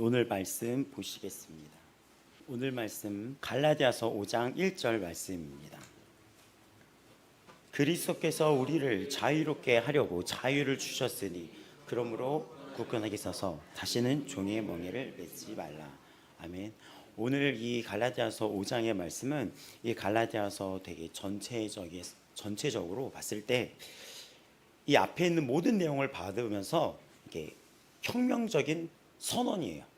오늘 말씀 보시겠습니다. 오늘 말씀 갈라디아서 5장 1절 말씀입니다. 그리스도께서 우리를 자유롭게 하려고 자유를 주셨으니 그러므로 굳건하게 서서 다시는 종의 멍에를 매지 말라. 아멘. 오늘 이 갈라디아서 5장의 말씀은 이 갈라디아서 되게 전체적으로 봤을 때 이 앞에 있는 모든 내용을 받으면서 이게 혁명적인 선언이에요.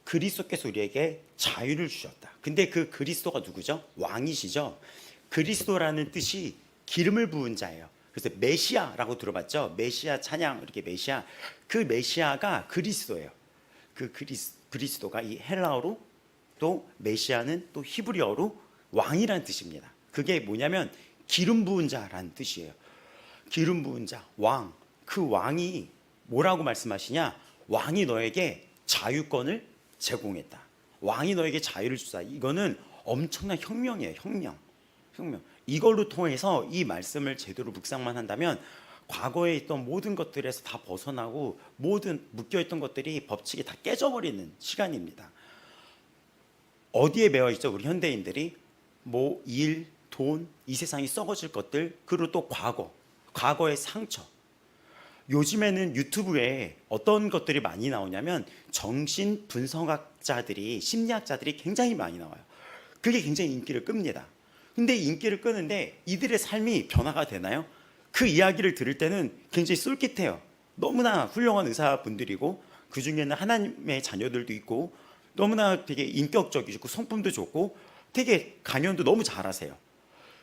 그리스도께서 우리에게 자유를 주셨다. 근데 그 그리스도가 누구죠? 왕이시죠. 그리스도라는 뜻이 기름을 부은 자예요. 그래서 메시아라고 들어봤죠? 메시아 찬양, 이렇게 메시아. 그 메시아가 그리스도예요. 그 그리스도가 이 헬라어로, 또 메시아는 또 히브리어로 왕이라는 뜻입니다. 그게 뭐냐면 기름 부은 자라는 뜻이에요. 기름 부은 자, 왕. 그 왕이 뭐라고 말씀하시냐? 왕이 너에게 자유권을 제공했다. 왕이 너에게 자유를 주다. 이거는 엄청난 혁명이에요. 혁명. 이걸로 통해서 이 말씀을 제대로 묵상만 한다면 과거에 있던 모든 것들에서 다 벗어나고 모든 묶여있던 것들이 법칙이 다 깨져버리는 시간입니다. 어디에 매여있죠? 우리 현대인들이 뭐 일, 돈, 이 세상이 썩어질 것들, 그리고 또 과거의 상처. 요즘에는 유튜브에 어떤 것들이 많이 나오냐면 정신 분석학자들이, 심리학자들이 굉장히 많이 나와요. 그게 굉장히 인기를 끕니다. 근데 인기를 끄는데 이들의 삶이 변화가 되나요? 그 이야기를 들을 때는 굉장히 쏠깃해요. 너무나 훌륭한 의사분들이고 그 중에는 하나님의 자녀들도 있고 너무나 되게 인격적이고 성품도 좋고 되게 강연도 너무 잘하세요.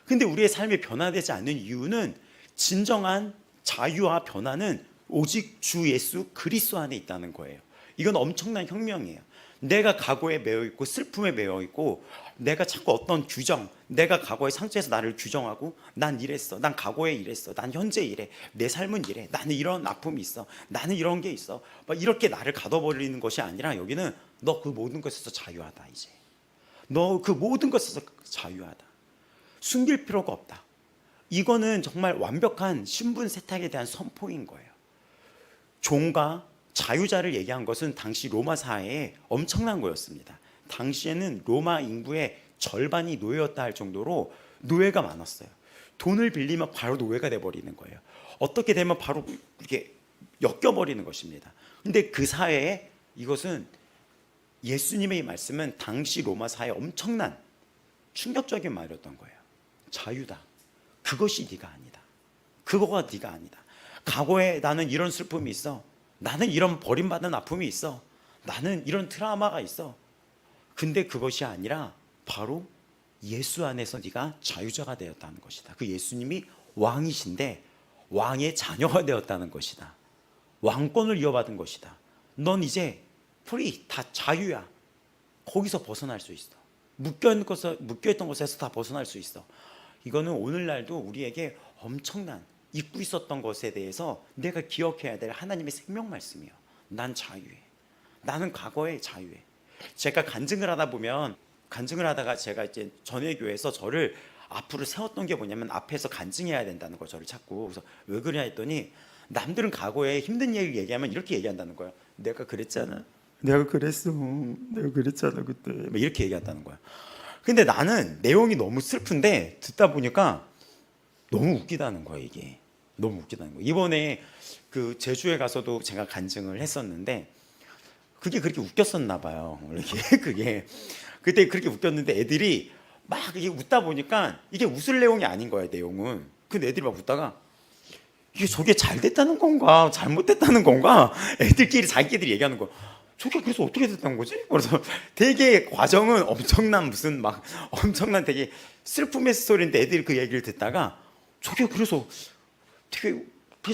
근데 우리의 삶이 변화되지 않는 이유는 진정한 자유와 변화는 오직 주 예수 그리스도 안에 있다는 거예요. 이건 엄청난 혁명이에요. 내가 과거에 매여 있고 슬픔에 매여 있고 내가 자꾸 어떤 규정, 내가 과거의 상처에서 나를 규정하고 난 이랬어, 난 과거에 이랬어, 난 현재 이래, 내 삶은 이래, 나는 이런 아픔이 있어, 나는 이런 게 있어, 막 이렇게 나를 가둬버리는 것이 아니라 여기는 너 그 모든 것에서 자유하다. 이제 너 그 모든 것에서 자유하다. 숨길 필요가 없다. 이거는 정말 완벽한 신분 세탁에 대한 선포인 거예요. 종과 자유자를 얘기한 것은 당시 로마 사회에 엄청난 거였습니다. 당시에는 로마 인구의 절반이 노예였다 할 정도로 노예가 많았어요. 돈을 빌리면 바로 노예가 돼버리는 거예요. 어떻게 되면 바로 이렇게 엮여버리는 것입니다. 근데 그 사회에 이것은 예수님의 말씀은 당시 로마 사회에 엄청난 충격적인 말이었던 거예요. 자유다. 그것이 네가 아니다. 그거가 네가 아니다. 과거에 나는 이런 슬픔이 있어. 나는 이런 버림받은 아픔이 있어. 나는 이런 트라우마가 있어. 근데 그것이 아니라 바로 예수 안에서 네가 자유자가 되었다는 것이다. 그 예수님이 왕이신데 왕의 자녀가 되었다는 것이다. 왕권을 이어받은 것이다. 넌 이제 프리, 다 자유야. 거기서 벗어날 수 있어. 묶여있던 것에서 다 벗어날 수 있어. 이거는 오늘날도 우리에게 엄청난 잊고 있었던 것에 대해서 내가 기억해야 될 하나님의 생명 말씀이에요. 난 자유해. 나는 과거에 자유해. 제가 간증을 하다가 제가 이제 전회교회에서 저를 앞으로 세웠던 게 뭐냐면 앞에서 간증해야 된다는 거 저를 찾고. 그래서 왜 그러냐 했더니 남들은 과거에 힘든 얘기를 얘기하면 이렇게 얘기한다는 거예요. 내가 그랬잖아. 내가 그랬어. 내가 그랬잖아 그때. 이렇게 얘기한다는 거야. 근데 나는 내용이 너무 슬픈데 듣다 보니까 너무 웃기다는 거야. 이게 너무 웃기다는 거야. 이번에 그 제주에 가서도 제가 간증을 했었는데 그게 그렇게 웃겼었나 봐요. 이렇게 그게 그때 그렇게 웃겼는데 애들이 막 이게 웃다 보니까 이게 웃을 내용이 아닌 거야. 내용은. 근데 애들이 막 웃다가 이게 저게 잘 됐다는 건가 잘못됐다는 건가 애들끼리 자기들이 얘기하는 거야. 저게 그래서 어떻게 됐던 거지? 그래서 되게 과정은 엄청난 엄청난 되게 슬픔의 스토리인데 애들이 그 얘기를 듣다가 저게 그래서 되게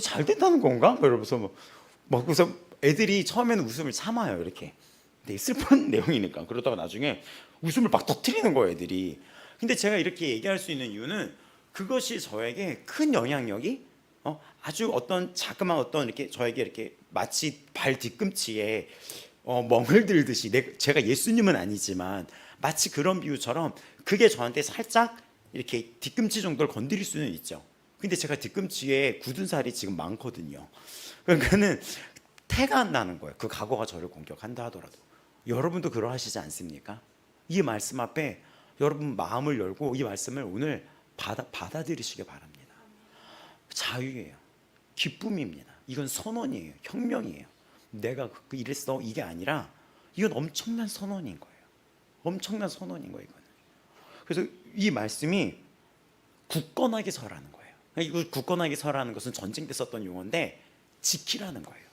잘 됐다는 건가? 그러면서 그래서 애들이 처음에는 웃음을 참아요. 이렇게 되게 슬픈 내용이니까. 그러다가 나중에 웃음을 막 터뜨리는 거예요. 애들이. 근데 제가 이렇게 얘기할 수 있는 이유는 그것이 저에게 큰 영향력이 아주 어떤 자그마한 어떤 이렇게 저에게 이렇게 마치 발 뒤꿈치에 멍을 들듯이 제가 예수님은 아니지만 마치 그런 비유처럼 그게 저한테 살짝 이렇게 뒤꿈치 정도를 건드릴 수는 있죠. 근데 제가 뒤꿈치에 굳은 살이 지금 많거든요. 그러니까는 태가 안 나는 거예요. 그 과거가 저를 공격한다 하더라도. 여러분도 그러하시지 않습니까? 이 말씀 앞에 여러분 마음을 열고 이 말씀을 오늘 받아들이시기 바랍니다. 자유예요. 기쁨입니다. 이건 선언이에요. 혁명이에요. 내가 이랬어 이게 아니라 이건 엄청난 선언인 거예요. 엄청난 선언인 거예요. 이거는. 그래서 이 말씀이 굳건하게 서라는 거예요. 이거 굳건하게 서라는 것은 전쟁 때 썼던 용어인데 지키라는 거예요.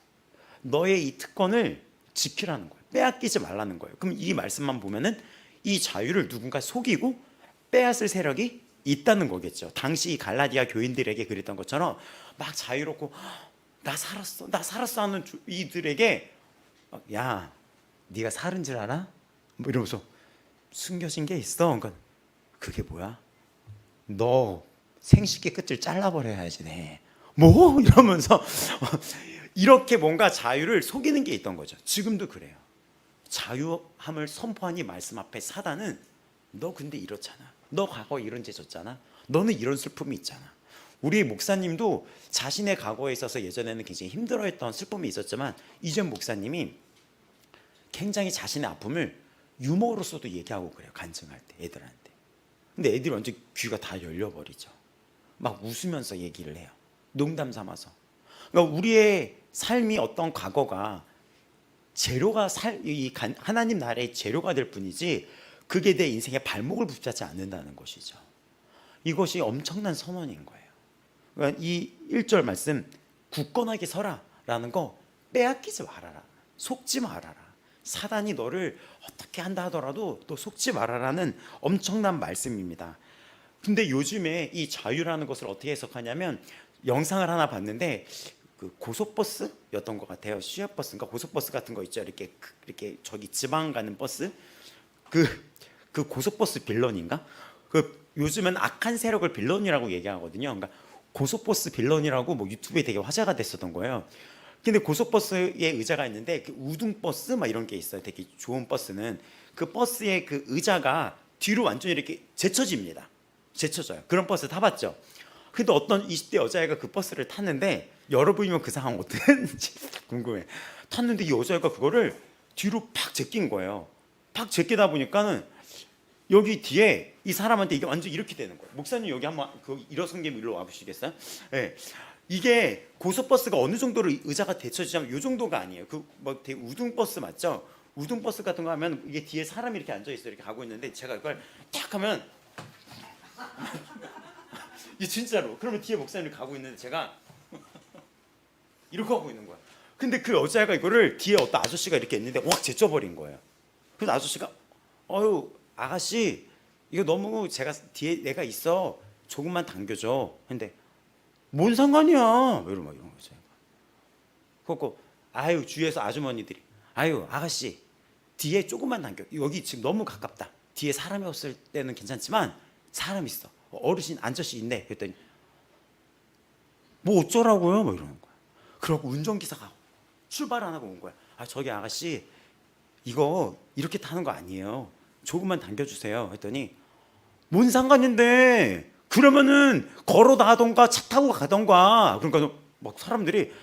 너의 이 특권을 지키라는 거예요. 빼앗기지 말라는 거예요. 그럼 이 말씀만 보면은 이 자유를 누군가 속이고 빼앗을 세력이 있다는 거겠죠. 당시 이 갈라디아 교인들에게 그랬던 것처럼 막 자유롭고 나 살았어 하는 이들에게 야 네가 살은 줄 알아? 뭐 이러면서 숨겨진 게 있어. 그러니까 그게 뭐야? 너 생식기 끝을 잘라버려야지 네. 뭐? 이러면서 이렇게 뭔가 자유를 속이는 게 있던 거죠. 지금도 그래요. 자유함을 선포한 이 말씀 앞에 사단은 너 근데 이렇잖아. 너 과거에 이런 죄 졌잖아. 너는 이런 슬픔이 있잖아. 우리 목사님도 자신의 과거에 있어서 예전에는 굉장히 힘들어했던 슬픔이 있었지만 이전 목사님이 굉장히 자신의 아픔을 유머로서도 얘기하고 그래요. 간증할 때 애들한테. 근데 애들이 완전 귀가 다 열려버리죠. 막 웃으면서 얘기를 해요. 농담 삼아서. 그러니까 우리의 삶이 어떤 과거가 재료가 하나님 나라의 재료가 될 뿐이지 그게 내 인생의 발목을 붙잡지 않는다는 것이죠. 이것이 엄청난 선언인 거예요. 그러니까 이 1절 말씀 굳건하게 서라라는 거 빼앗기지 말아라. 속지 말아라. 사단이 너를 어떻게 한다 하더라도 또 속지 말아라는 엄청난 말씀입니다. 근데 요즘에 이 자유라는 것을 어떻게 해석하냐면 영상을 하나 봤는데 그 고속버스였던 것 같아요. 시외버스인가 고속버스 같은 거 있죠. 이렇게 저기 지방 가는 버스. 그 고속버스 빌런인가? 그 요즘은 악한 세력을 빌런이라고 얘기하거든요. 그러니까 고속버스 빌런이라고 뭐 유튜브에 되게 화제가 됐었던 거예요. 근데 고속버스에 의자가 있는데 그 우등버스 막 이런 게 있어요. 되게 좋은 버스는 그 버스의 그 의자가 뒤로 완전히 이렇게 제쳐집니다. 제쳐져요. 그런 버스 타봤죠? 근데 어떤 20대 여자애가 그 버스를 탔는데 여러분이면 그 상황 어땠는지 궁금해. 탔는데 이 여자애가 그거를 뒤로 팍 제낀 거예요. 팍 제끼다 보니까는 여기 뒤에 이 사람한테 이게 완전 이렇게 되는 거예요. 목사님 여기 한번 그 일어선 김에 일로 와보시겠어요? 네. 이게 고속버스가 어느 정도로 의자가 대처지냐면 이 정도가 아니에요. 그 뭐 되게 우등버스 맞죠? 우등버스 같은 거 하면 이게 뒤에 사람이 이렇게 앉아 있어요. 이렇게 가고 있는데 제가 이걸 딱 하면 이 진짜로 그러면 뒤에 목사님이 가고 있는데 제가 이렇게 하고 있는 거야. 근데 그 여자애가 이거를 뒤에 어떤 아저씨가 이렇게 있는데 확 제쳐버린 거예요. 그래서 아저씨가 어유 아가씨 이거 너무 제가 뒤에 내가 있어 조금만 당겨줘. 근데 뭔 상관이야? 이러면 막 이런 거죠. 그거 아유 주위에서 아주머니들이 아유 아가씨 뒤에 조금만 당겨. 여기 지금 너무 가깝다. 뒤에 사람이 없을 때는 괜찮지만 사람 있어. 어르신 앉아시 있네. 그랬더니 뭐 어쩌라고요? 뭐 이러는 거야. 그러고 운전기사가 출발 안 하고 온 거야. 아 저기 아가씨 이거 이렇게 타는 거 아니에요. 조금만 당겨주세요. 했더니 뭔 상관인데 그러면은 걸어 나가던가 차 타고 가던가. 그러니까 막 사람들이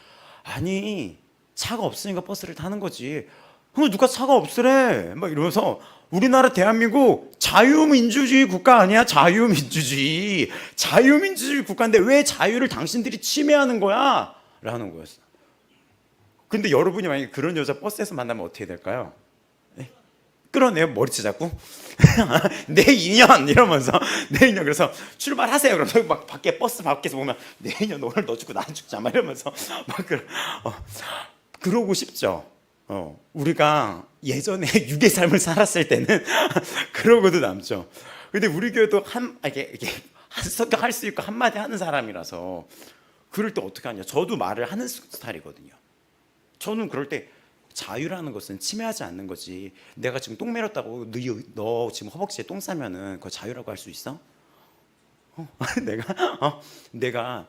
아니 차가 없으니까 버스를 타는 거지. 그럼 누가 차가 없으래? 막 이러면서 우리나라 대한민국 자유민주주의 국가 아니야? 자유민주주의 국가인데 왜 자유를 당신들이 침해하는 거야? 라는 거였어. 근데 여러분이 만약에 그런 여자 버스에서 만나면 어떻게 될까요? 끌어내요. 머리채 잡고 내 인연 이러면서 내 인연. 그래서 출발하세요. 그러면서 막 밖에 버스 밖에서 보면 내 인연 오늘 너 죽고 나 죽자 막 이러면서 막 그러고 싶죠. 우리가 예전에 육의 삶을 살았을 때는 그러고도 남죠. 근데 우리 교회도 이렇게 할 수 있고 한마디 하는 사람이라서 그럴 때 어떻게 하냐. 저도 말을 하는 스타일이거든요. 저는 그럴 때 자유라는 것은 침해하지 않는 거지. 내가 지금 똥 매렸다고 너 지금 허벅지에 똥 싸면은 그거 자유라고 할 수 있어? 내가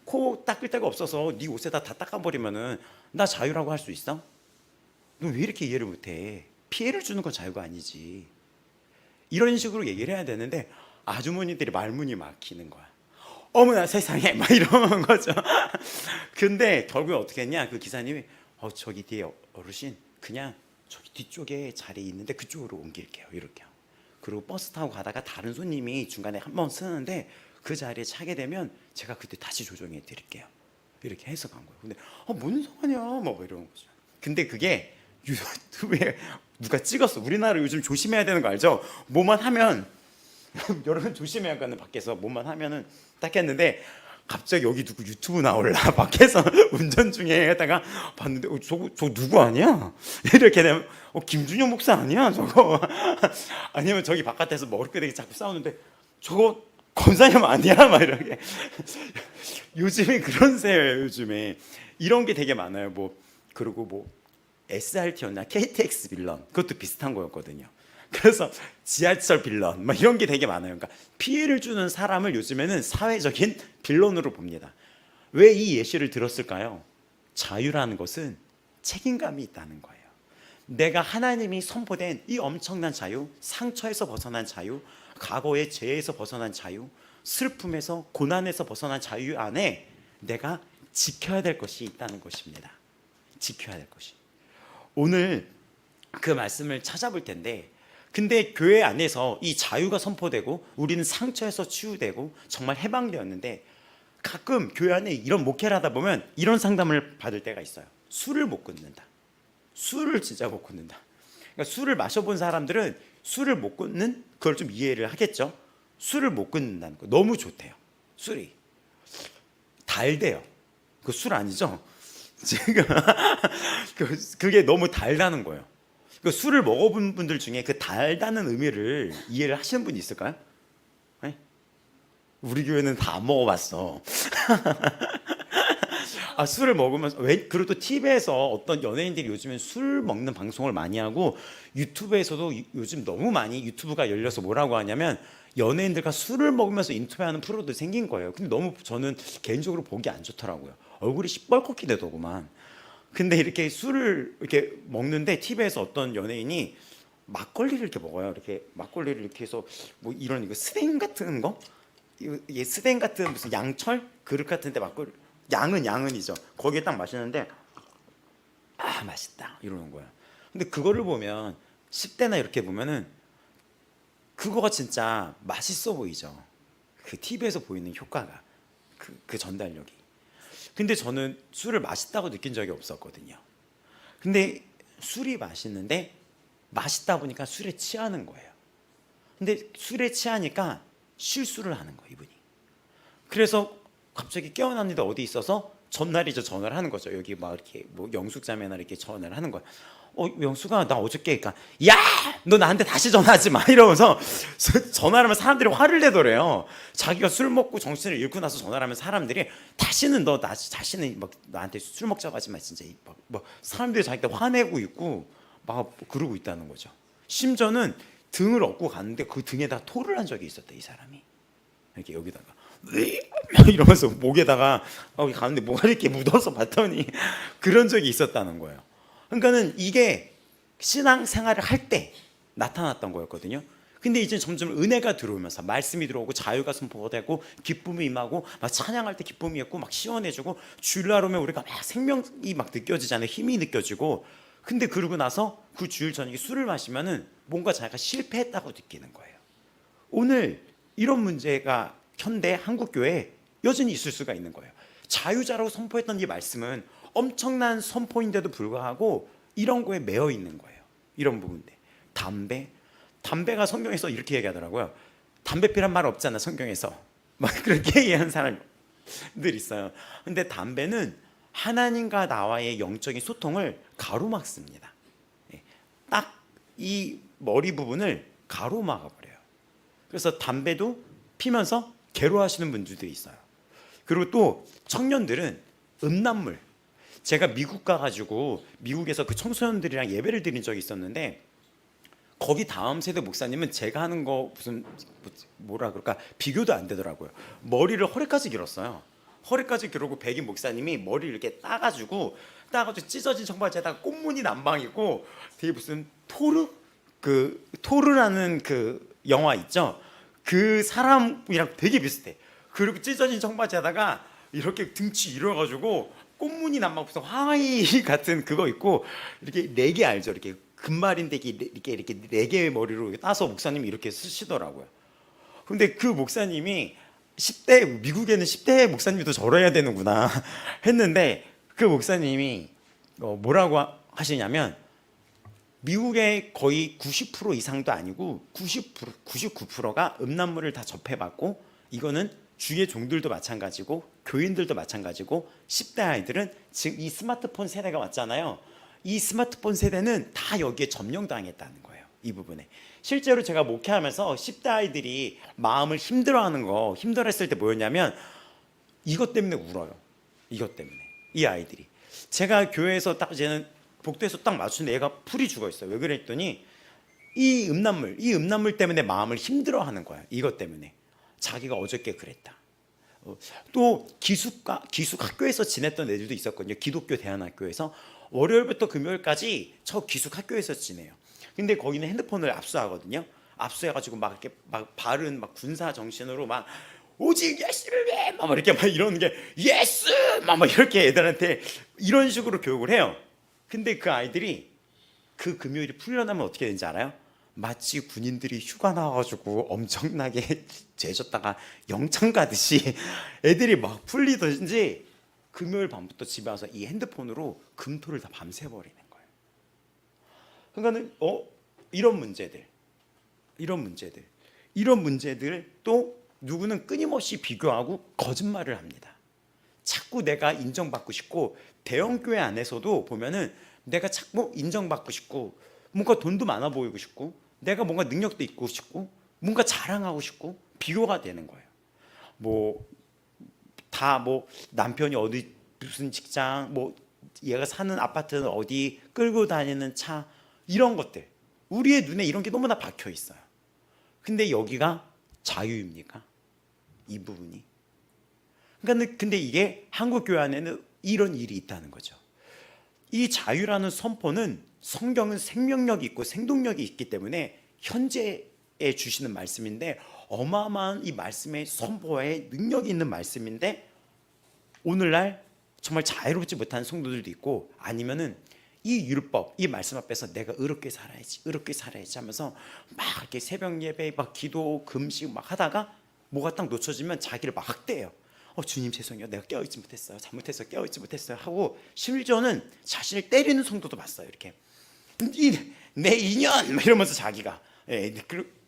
코 닦을 데가 없어서 네 옷에다 다 닦아버리면은 나 자유라고 할 수 있어? 너 왜 이렇게 이해를 못해? 피해를 주는 건 자유가 아니지. 이런 식으로 얘기를 해야 되는데 아주머니들이 말문이 막히는 거야. 어머나 세상에 막 이러는 거죠. 근데 결국에 어떻게 했냐? 그 기사님이 저기 뒤에 어르신 그냥 저기 뒤쪽에 자리 있는데 그쪽으로 옮길게요. 이렇게요. 그리고 버스 타고 가다가 다른 손님이 중간에 한 번 쓰는데 그 자리에 차게 되면 제가 그때 다시 조정해 드릴게요. 이렇게 해서 간 거예요. 근데 뭔 상관이야 뭐 이런 거죠. 근데 그게 유튜브에 누가 찍었어. 우리나라 요즘 조심해야 되는 거 알죠? 뭐만 하면 여러분 조심해야 하는, 밖에서 뭐만 하면은 딱 했는데 갑자기 여기 누구 유튜브 나올라 밖에서 운전 중에 하다가 봤는데 저거 누구 아니야? 이렇게 되면 김준영 목사 아니야 저거? 아니면 저기 바깥에서 머리끄댕이 자꾸 싸우는데 저거 권사님 아니야? 막 이렇게. 요즘에 그런 세예요. 요즘에 이런 게 되게 많아요. 그리고 SRT였나 KTX 빌런, 그것도 비슷한 거였거든요. 그래서 지하철 빌런 막 이런 게 되게 많아요. 그러니까 피해를 주는 사람을 요즘에는 사회적인 빌런으로 봅니다. 왜 이 예시를 들었을까요? 자유라는 것은 책임감이 있다는 거예요. 내가 하나님이 선포된 이 엄청난 자유, 상처에서 벗어난 자유, 과거의 죄에서 벗어난 자유, 슬픔에서 고난에서 벗어난 자유 안에 내가 지켜야 될 것이 있다는 것입니다. 지켜야 될 것이. 오늘 그 말씀을 찾아볼 텐데, 근데 교회 안에서 이 자유가 선포되고 우리는 상처에서 치유되고 정말 해방되었는데, 가끔 교회 안에 이런 목회를 하다 보면 이런 상담을 받을 때가 있어요. 술을 못 끊는다. 술을 진짜 못 끊는다. 그러니까 술을 마셔본 사람들은 술을 못 끊는 그걸 좀 이해를 하겠죠. 술을 못 끊는다는 거 너무 좋대요. 술이 달대요. 그 술 아니죠? 지금 그게 너무 달다는 거예요. 그 술을 먹어본 분들 중에 그 달다는 의미를 이해를 하시는 분이 있을까요? 네? 우리 교회는 다 안 먹어봤어. 술을 먹으면서 그리고 또 TV에서 어떤 연예인들이 요즘엔 술 먹는 방송을 많이 하고, 유튜브에서도 요즘 너무 많이 유튜브가 열려서 뭐라고 하냐면 연예인들과 술을 먹으면서 인터뷰하는 프로도 생긴 거예요. 근데 너무 저는 개인적으로 보기 안 좋더라고요. 얼굴이 시뻘겋게 되더구만. 근데 이렇게 술을 이렇게 먹는데 TV에서 어떤 연예인이 막걸리를 이렇게 먹어요. 이렇게 막걸리를 이렇게 해서 이런 이거 스댕 같은 거, 이게 스댕 같은 무슨 양철 그릇 같은데 막걸리, 양은이죠. 거기에 딱 마시는데 맛있다 이러는 거야. 근데 그거를 보면 10대나 이렇게 보면은 그거가 진짜 맛있어 보이죠. 그 TV에서 보이는 효과가, 그 전달력이. 근데 저는 술을 맛있다고 느낀 적이 없었거든요. 근데 술이 맛있는데 맛있다 보니까 술에 취하는 거예요. 근데 술에 취하니까 실수를 하는 거예요, 이분이. 그래서 갑자기 깨어났는데 어디 있어서 전날이죠. 전화를 하는 거죠. 여기 막 이렇게 영숙자매나 이렇게 전화를 하는 거야. 영숙아, 나 어저께, 그러니까 야, 너 나한테 다시 전화하지 마 이러면서 전화를 하면 사람들이 화를 내더래요. 자기가 술 먹고 정신을 잃고 나서 전화를 하면 사람들이 다시는 자신은 막 나한테 술 먹자고 하지 마 진짜. 사람들이 자기한테 화내고 있고 막 그러고 있다는 거죠. 심지어는 등을 업고 갔는데 그 등에다 토를 한 적이 있었대, 이 사람이. 이렇게 여기다가 이러면서 목에다가 여기 가는데 뭐가 이렇게 묻어서 봤더니 그런 적이 있었다는 거예요. 그러니까는 이게 신앙 생활을 할 때 나타났던 거였거든요. 근데 이제 점점 은혜가 들어오면서 말씀이 들어오고 자유가 선포되고 기쁨이 임하고 막 찬양할 때 기쁨이 있고 막 시원해지고 주일날 오면 우리가 막 생명이 막 느껴지잖아요. 힘이 느껴지고. 근데 그러고 나서 그 주일 저녁에 술을 마시면은 뭔가 자기가 실패했다고 느끼는 거예요. 오늘 이런 문제가 현대 한국 교회에 여전히 있을 수가 있는 거예요. 자유자라고 선포했던 이 말씀은 엄청난 선포인데도 불구하고 이런 거에 매여 있는 거예요. 이런 부분인데 담배가 성경에서 이렇게 얘기하더라고요. 담배 피란 말 없잖아 성경에서. 막 그렇게 얘기하는 사람들 있어요. 근데 담배는 하나님과 나와의 영적인 소통을 가로막습니다. 딱 이 머리 부분을 가로막아 버려요. 그래서 담배도 피면서 괴로워하시는 분들도 있어요. 그리고 또 청년들은 음란물, 제가 미국 가가지고 미국에서 그 청소년들이랑 예배를 드린 적이 있었는데, 거기 다음 세대 목사님은 제가 하는 거 무슨 뭐라 그럴까 비교도 안 되더라고요. 머리를 허리까지 길었어요. 허리까지 기르고 백인 목사님이 머리를 이렇게 따가지고 찢어진 청바지에다가 꽃무늬 남방 있고, 되게 무슨 토르라는 그 영화 있죠. 그 사람이랑 되게 비슷해. 그리고 찢어진 청바지에다가 이렇게 등치 일어가지고 꽃무늬 남방 무슨 하와이 같은 그거 있고, 이렇게 레게 알죠? 이렇게 금말인데 이렇게 네 개의 머리로 따서 목사님이 이렇게 쓰시더라고요. 근데 그 목사님이 10대, 미국에는 10대 목사님도 저래야 되는구나 했는데, 그 목사님이 뭐라고 하시냐면, 미국의 거의 90% 이상도 아니고 90%, 99%가 음란물을 다 접해봤고, 이거는 주의 종들도 마찬가지고 교인들도 마찬가지고 10대 아이들은 지금 이 스마트폰 세대가 왔잖아요. 이 스마트폰 세대는 다 여기에 점령당했다는 거예요. 이 부분에. 실제로 제가 목회하면서 10대 아이들이 마음을 힘들어하는 거, 힘들어했을 때 뭐였냐면 이것 때문에 울어요. 이것 때문에. 이 아이들이. 제가 교회에서 딱 쟤는 복도에서 딱 맞추는데 얘가 풀이 죽어 있어요. 왜 그랬더니 이 음란물 때문에 마음을 힘들어하는 거야. 이것 때문에. 자기가 어저께 그랬다. 또 기숙 학교에서 지냈던 애들도 있었거든요. 기독교 대안학교에서 월요일부터 금요일까지 저 기숙 학교에서 지내요. 근데 거기는 핸드폰을 압수하거든요. 압수해가지고 막 이렇게 막 바른 막 군사 정신으로 막 오직 예수를 위해 막 이렇게 막 이러는 게 예수 막 이렇게 애들한테 이런 식으로 교육을 해요. 근데 그 아이들이 그 금요일이 풀려나면 어떻게 되는지 알아요? 마치 군인들이 휴가 나와가지고 엄청나게 죄졌다가 영창 가듯이 애들이 막 풀리든지 금요일 밤부터 집에 와서 이 핸드폰으로 금토를 다 밤새버리는 거예요. 그러니까는 이런 문제들 또 누구는 끊임없이 비교하고 거짓말을 합니다. 자꾸 내가 인정받고 싶고, 대형교회 안에서도 보면은 내가 자꾸 인정받고 싶고, 뭔가 돈도 많아 보이고 싶고, 내가 뭔가 능력도 있고 싶고, 뭔가 자랑하고 싶고, 비교가 되는 거예요. 남편이 어디 무슨 직장, 얘가 사는 아파트는 어디, 끌고 다니는 차, 이런 것들, 우리의 눈에 이런 게 너무나 박혀 있어요. 근데 여기가 자유입니까? 이 부분이. 그러니까 근데 이게 한국 교회 안에는 이런 일이 있다는 거죠. 이 자유라는 선포는 성경은 생명력이 있고 생동력이 있기 때문에 현재에 주시는 말씀인데, 어마어마한 이 말씀의 선포에 능력이 있는 말씀인데, 오늘날 정말 자유롭지 못한 성도들도 있고, 아니면은 이 율법, 이 말씀 앞에서 내가 의롭게 살아야지 하면서 막 이렇게 새벽 예배, 막 기도, 금식 막 하다가 뭐가 딱 놓쳐지면 자기를 막 학대해요. 주님 죄송해요, 내가 깨어있지 못했어요, 잘못해서 깨어있지 못했어요 하고, 심지어는 자신을 때리는 성도도 봤어요. 이렇게 내 인연 이러면서 자기가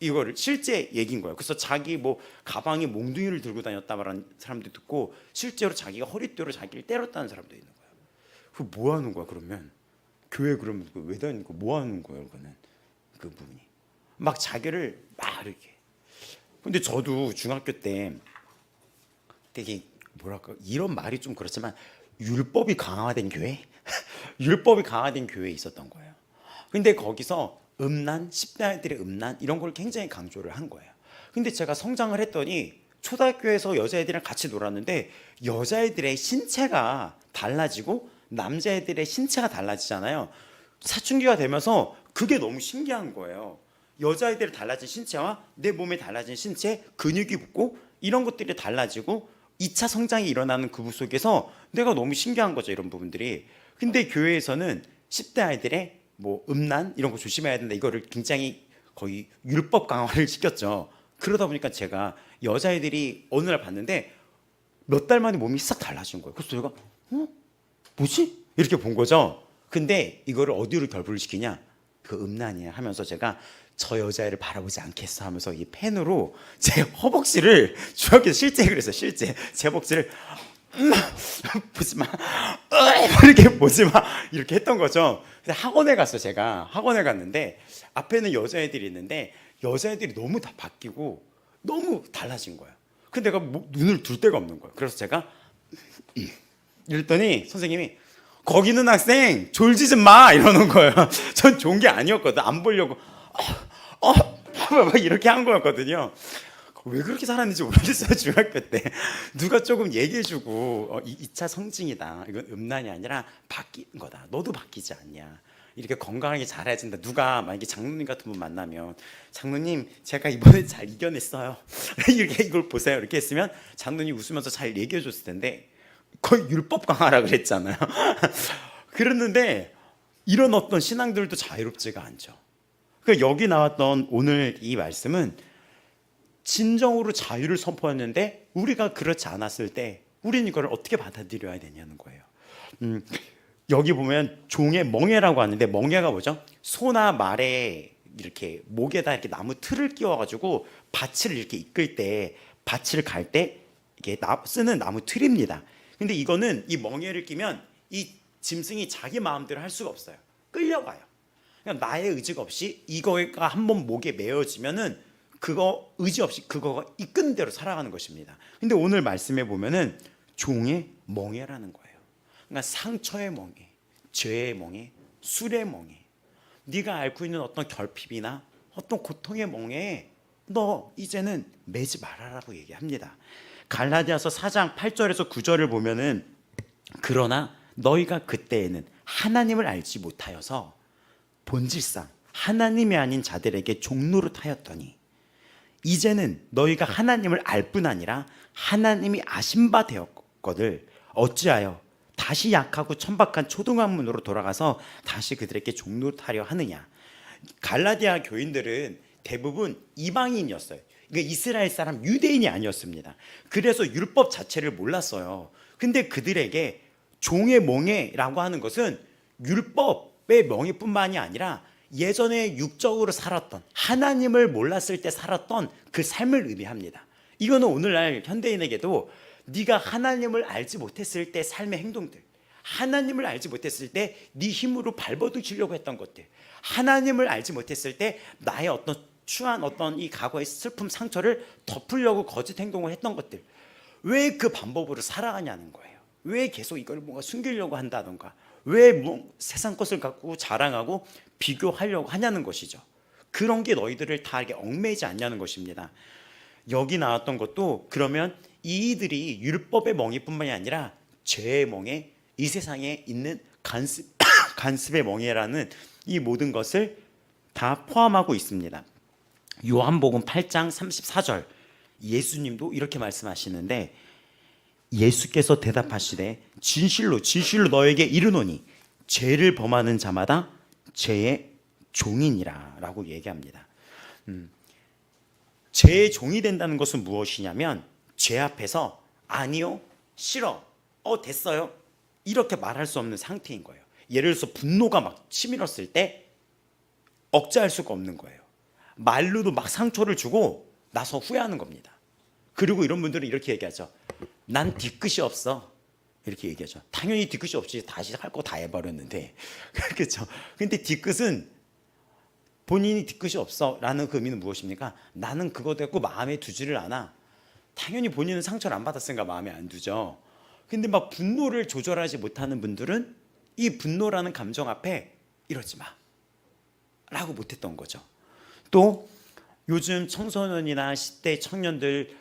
이거를 실제 얘기인 거예요. 그래서 자기 가방에 몽둥이를 들고 다녔다 말하는 사람도 듣고, 실제로 자기가 허리띠로 자기를 때렸다는 사람도 있는 거예요. 그 뭐 하는 거야 그러면? 교회 그러면 왜 다니는 거? 뭐 하는 거예요? 그거는 그 부분이 막 자기를 막 이렇게. 근데 저도 중학교 때 되게 뭐랄까, 이런 말이 좀 그렇지만 율법이 강화된 교회 율법이 강화된 교회에 있었던 거예요. 근데 거기서 음란, 10대 아이들의 음란 이런 걸 굉장히 강조를 한 거예요. 근데 제가 성장을 했더니 초등학교에서 여자애들이랑 같이 놀았는데 여자애들의 신체가 달라지고 남자애들의 신체가 달라지잖아요. 사춘기가 되면서 그게 너무 신기한 거예요. 여자애들의 달라진 신체와 내 몸에 달라진 신체, 근육이 붙고 이런 것들이 달라지고 2차 성장이 일어나는 그 속에서 내가 너무 신기한 거죠, 이런 부분들이. 근데 교회에서는 10대 아이들의 음란 이런 거 조심해야 된다, 이거를 굉장히 거의 율법 강화를 시켰죠. 그러다 보니까 제가 여자애들이 어느 날 봤는데 몇 달 만에 몸이 싹 달라진 거예요. 그래서 제가 뭐지? 이렇게 본 거죠. 근데 이거를 어디로 결부를 시키냐, 그 음란이야 하면서 제가 저 여자애를 바라보지 않겠어 하면서 이 펜으로 제 허벅지를, 중학교 실제 그래서 실제 제 허벅지를 보지 마, 이렇게 보지 마 이렇게 했던 거죠. 그래서 학원에 갔어. 제가 학원에 갔는데 앞에는 여자애들이 있는데 여자애들이 너무 다 바뀌고 너무 달라진 거예요. 근데 내가 눈을 둘 데가 없는 거예요. 그래서 제가 이랬더니 선생님이 거기 있는 학생 졸지 좀 마 이러는 거예요. 전 좋은 게 아니었거든. 안 보려고 막 이렇게 한 거였거든요. 왜 그렇게 살았는지 모르겠어요. 중학교 때 누가 조금 얘기해주고 2차 성징이다, 이건 음란이 아니라 바뀌는 거다, 너도 바뀌지 않냐, 이렇게 건강하게 잘해야 된다. 누가 만약에 장로님 같은 분 만나면 장로님 제가 이번에 잘 이겨냈어요 이렇게 이걸 보세요 이렇게 했으면 장로님 웃으면서 잘 얘기해 줬을 텐데 거의 율법 강화라 그랬잖아요. 그랬는데 이런 어떤 신앙들도 자유롭지가 않죠. 그러니까 여기 나왔던 오늘 이 말씀은 진정으로 자유를 선포했는데 우리가 그렇지 않았을 때 우리는 이걸 어떻게 받아들여야 되냐는 거예요. 여기 보면 종의 멍에라고 하는데, 멍에가 뭐죠? 소나 말에 이렇게 목에다 이렇게 나무 틀을 끼워가지고 밭을 이렇게 이끌 때, 밭을 갈 때 이게 쓰는 나무 틀입니다. 근데 이거는 이 멍에를 끼면 이 짐승이 자기 마음대로 할 수가 없어요. 끌려가요. 그냥 나의 의지가 없이 이거가 한번 목에 메어지면은 그거 의지 없이 그거가 이끄는 대로 살아가는 것입니다. 근데 오늘 말씀에 보면은 종의 멍에라는 거예요. 그러니까 상처의 멍에, 죄의 멍에, 술의 멍에, 네가 앓고 있는 어떤 결핍이나 어떤 고통의 멍에 너 이제는 매지 말아라고 얘기합니다. 갈라디아서 4장 8절에서 9절을 보면은 그러나 너희가 그때에는 하나님을 알지 못하여서 본질상 하나님이 아닌 자들에게 종노릇하였더니 이제는 너희가 하나님을 알 뿐 아니라 하나님이 아신 바 되었거늘 어찌하여 다시 약하고 천박한 초등학문으로 돌아가서 다시 그들에게 종노릇하려 하느냐. 갈라디아 교인들은 대부분 이방인이었어요. 그러니까 이스라엘 사람, 유대인이 아니었습니다. 그래서 율법 자체를 몰랐어요. 근데 그들에게 종의 멍에라고 하는 것은 율법의 멍에뿐만이 아니라 예전에 육적으로 살았던, 하나님을 몰랐을 때 살았던 그 삶을 의미합니다. 이거는 오늘날 현대인에게도 네가 하나님을 알지 못했을 때 삶의 행동들, 하나님을 알지 못했을 때 네 힘으로 발버둥치려고 했던 것들, 하나님을 알지 못했을 때 나의 어떤 추한 어떤 이 과거의 슬픔, 상처를 덮으려고 거짓 행동을 했던 것들, 왜 그 방법으로 살아가냐는 거예요. 왜 계속 이걸 뭔가 숨기려고 한다던가, 왜 세상 것을 갖고 자랑하고 비교하려고 하냐는 것이죠. 그런 게 너희들을 다 이렇게 얽매이지 않냐는 것입니다. 여기 나왔던 것도 그러면 이들이 율법의 멍에뿐만이 아니라 죄의 멍에, 이 세상에 있는 간습의 멍에라는 이 모든 것을 다 포함하고 있습니다. 요한복음 8장 34절 예수님도 이렇게 말씀하시는데, 예수께서 대답하시되 진실로 진실로 너에게 이르노니 죄를 범하는 자마다 죄의 종이니라 라고 얘기합니다. 죄의 종이 된다는 것은 무엇이냐면 죄 앞에서 아니요, 싫어, 됐어요 이렇게 말할 수 없는 상태인 거예요. 예를 들어서 분노가 막 치밀었을 때 억제할 수가 없는 거예요. 말로도 막 상처를 주고 나서 후회하는 겁니다. 그리고 이런 분들은 이렇게 얘기하죠. 난 뒤끝이 없어. 이렇게 얘기하죠. 당연히 뒤끝이 없이 다시 할 거 다 해버렸는데 그렇죠. 근데 뒤끝은 본인이 뒤끝이 없어 라는 그 의미는 무엇입니까? 나는 그거 듣고 마음에 두지를 않아. 당연히 본인은 상처를 안 받았으니까 마음에 안 두죠. 근데 막 분노를 조절하지 못하는 분들은 이 분노라는 감정 앞에 이러지 마 라고 못했던 거죠. 또 요즘 청소년이나 10대 청년들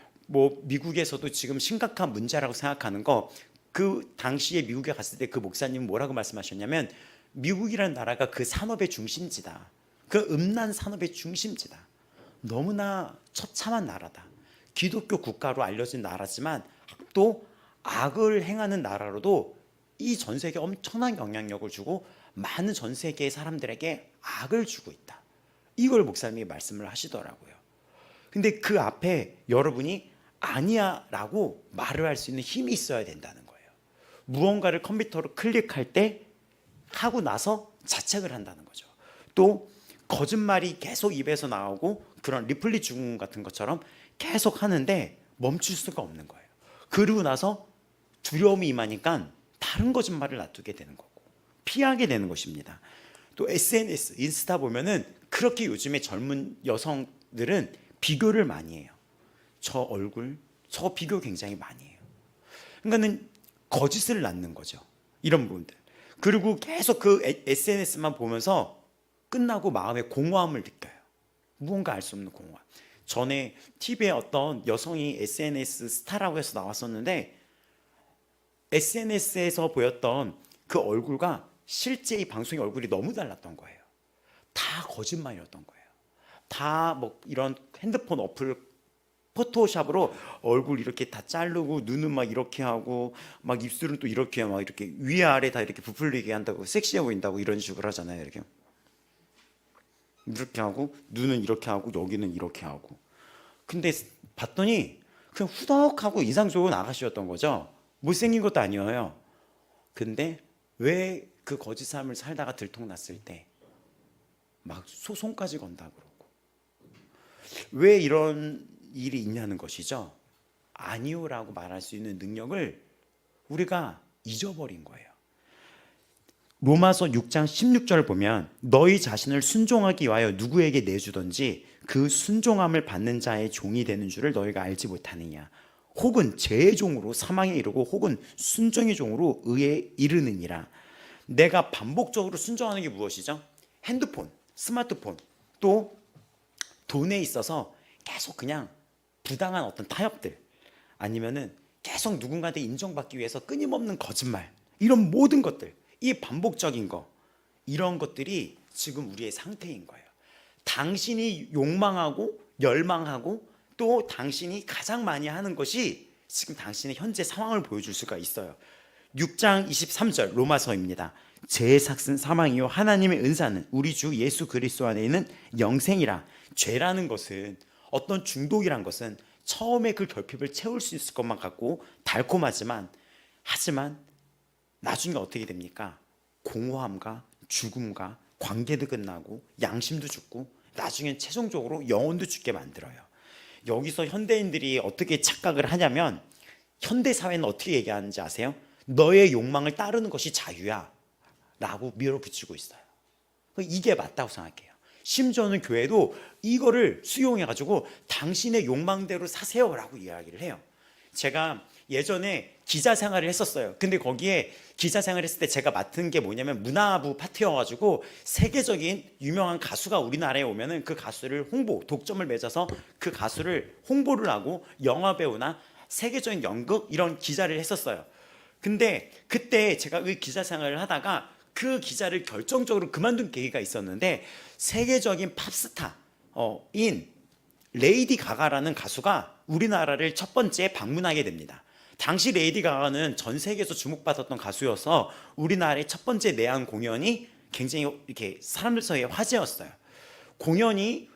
미국에서도 지금 심각한 문제라고 생각하는 거, 그 당시에 미국에 갔을 때 그 목사님은 뭐라고 말씀하셨냐면 미국이라는 나라가 그 산업의 중심지다. 그 음란 산업의 중심지다. 너무나 처참한 나라다. 기독교 국가로 알려진 나라지만 또 악을 행하는 나라로도 이 전 세계에 엄청난 영향력을 주고 많은 전 세계의 사람들에게 악을 주고 있다. 이걸 목사님이 말씀을 하시더라고요. 근데 그 앞에 여러분이 아니야 라고 말을 할 수 있는 힘이 있어야 된다는 거예요. 무언가를 컴퓨터로 클릭할 때 하고 나서 자책을 한다는 거죠. 또 거짓말이 계속 입에서 나오고 그런 리플리 증후 같은 것처럼 계속 하는데 멈출 수가 없는 거예요. 그러고 나서 두려움이 임하니까 다른 거짓말을 놔두게 되는 거고 피하게 되는 것입니다. 또 SNS, 인스타 보면은 그렇게 요즘에 젊은 여성들은 비교를 많이 해요. 저 얼굴, 저 비교 굉장히 많이 해요. 그러니까는 거짓을 낳는 거죠. 이런 부분들. 그리고 계속 그 SNS만 보면서 끝나고 마음에 공허함을 느껴요. 무언가 알 수 없는 공허함. 전에 TV에 어떤 여성이 SNS 스타라고 해서 나왔었는데 SNS에서 보였던 그 얼굴과 실제 이 방송의 얼굴이 너무 달랐던 거예요. 다 거짓말이었던 거예요. 다 이런 핸드폰 어플 포토샵으로 얼굴 이렇게 다 자르고 눈은 막 이렇게 하고 막 입술은 또 이렇게 막 이렇게 위아래 다 이렇게 부풀리게 한다고 섹시해 보인다고 이런 식으로 하잖아요. 이렇게 하고 눈은 이렇게 하고 여기는 이렇게 하고. 근데 봤더니 그냥 후덕하고 인상 좋은 아가씨였던 거죠. 못생긴 것도 아니에요. 근데 왜 그 거짓 삶을 살다가 들통났을 때 막 소송까지 건다 그러고 왜 이런 일이 있냐는 것이죠. 아니요라고 말할 수 있는 능력을 우리가 잊어버린 거예요. 로마서 6장 16절을 보면 너희 자신을 순종하기 위하여 누구에게 내주든지 그 순종함을 받는 자의 종이 되는 줄을 너희가 알지 못하느냐. 혹은 죄의 종으로 사망에 이르고 혹은 순종의 종으로 의에 이르느니라. 내가 반복적으로 순종하는 게 무엇이죠? 핸드폰, 스마트폰, 또 돈에 있어서 계속 그냥 부당한 어떤 타협들, 아니면은 계속 누군가한테 인정받기 위해서 끊임없는 거짓말, 이런 모든 것들, 이 반복적인 거, 이런 것들이 지금 우리의 상태인 거예요. 당신이 욕망하고 열망하고 또 당신이 가장 많이 하는 것이 지금 당신의 현재 상황을 보여줄 수가 있어요. 6장 23절 로마서입니다. 죄의 삭은 사망이요 하나님의 은사는 우리 주 예수 그리스도 안에 있는 영생이라. 죄라는 것은, 어떤 중독이란 것은 처음에 그 결핍을 채울 수 있을 것만 같고 달콤하지만, 하지만 나중에 어떻게 됩니까? 공허함과 죽음과 관계도 끝나고 양심도 죽고 나중엔 최종적으로 영혼도 죽게 만들어요. 여기서 현대인들이 어떻게 착각을 하냐면, 현대사회는 어떻게 얘기하는지 아세요? 너의 욕망을 따르는 것이 자유야 라고 밀어붙이고 있어요. 이게 맞다고 생각해요. 심지어는 교회도 이거를 수용해가지고 당신의 욕망대로 사세요 라고 이야기를 해요. 제가 예전에 기자 생활을 했었어요. 근데 거기에 기자 생활을 했을 때 제가 맡은 게 뭐냐면 문화부 파트여가지고 세계적인 유명한 가수가 우리나라에 오면은 그 가수를 독점을 맺어서 그 가수를 홍보를 하고 영화배우나 세계적인 연극 이런 기자를 했었어요. 근데 그때 제가 그 기자 생활을 하다가 그 기자를 결정적으로 그만둔 계기가 있었는데, 세계적인 팝스타인 레이디 가가라는 가수가 우리나라를 첫 번째 방문하게 됩니다. 당시 레이디 가가는 전 세계에서 주목받았던 가수여서 우리나라의 첫 번째 내한 공연이 굉장히 이렇게 사람들 사이에 화제였어요. 공연이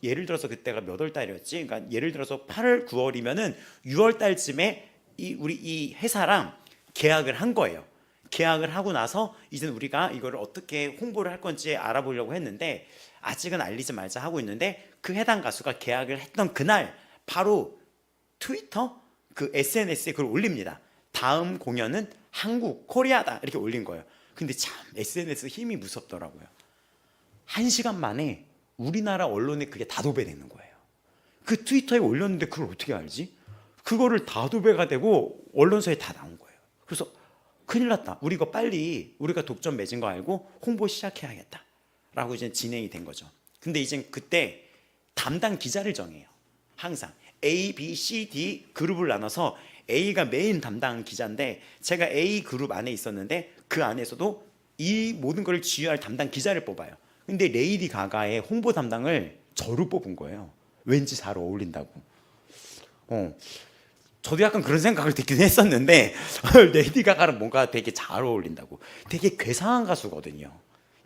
예를 들어서 그때가 몇 월 달이었지? 그러니까 예를 들어서 8월, 9월이면은 6월 달쯤에 우리 이 회사랑 계약을 한 거예요. 계약을 하고 나서 이제 우리가 이거를 어떻게 홍보를 할 건지 알아보려고 했는데, 아직은 알리지 말자 하고 있는데, 그 해당 가수가 계약을 했던 그날 바로 트위터 그 SNS에 그걸 올립니다. 다음 공연은 한국 코리아다 이렇게 올린 거예요. 근데 참 SNS 힘이 무섭더라고요. 1시간 만에 우리나라 언론에 그게 다 도배되는 거예요. 그 트위터에 올렸는데 그걸 어떻게 알지? 그거를 다 도배가 되고 언론사에 다 나온 거예요. 그래서 큰일 났다. 우리가 독점 맺은 거 알고 홍보 시작해야겠다 라고 이제 진행이 된 거죠. 근데 이제 그때 담당 기자를 정해요. 항상 A, B, C, D 그룹을 나눠서 A가 메인 담당 기자인데, 제가 A 그룹 안에 있었는데 그 안에서도 이 모든 걸 지휘할 담당 기자를 뽑아요. 근데 레이디 가가의 홍보 담당을 저를 뽑은 거예요. 왠지 잘 어울린다고. 저도 약간 그런 생각을 듣긴 했었는데 레이디 가가랑 뭔가 되게 잘 어울린다고. 되게 괴상한 가수거든요.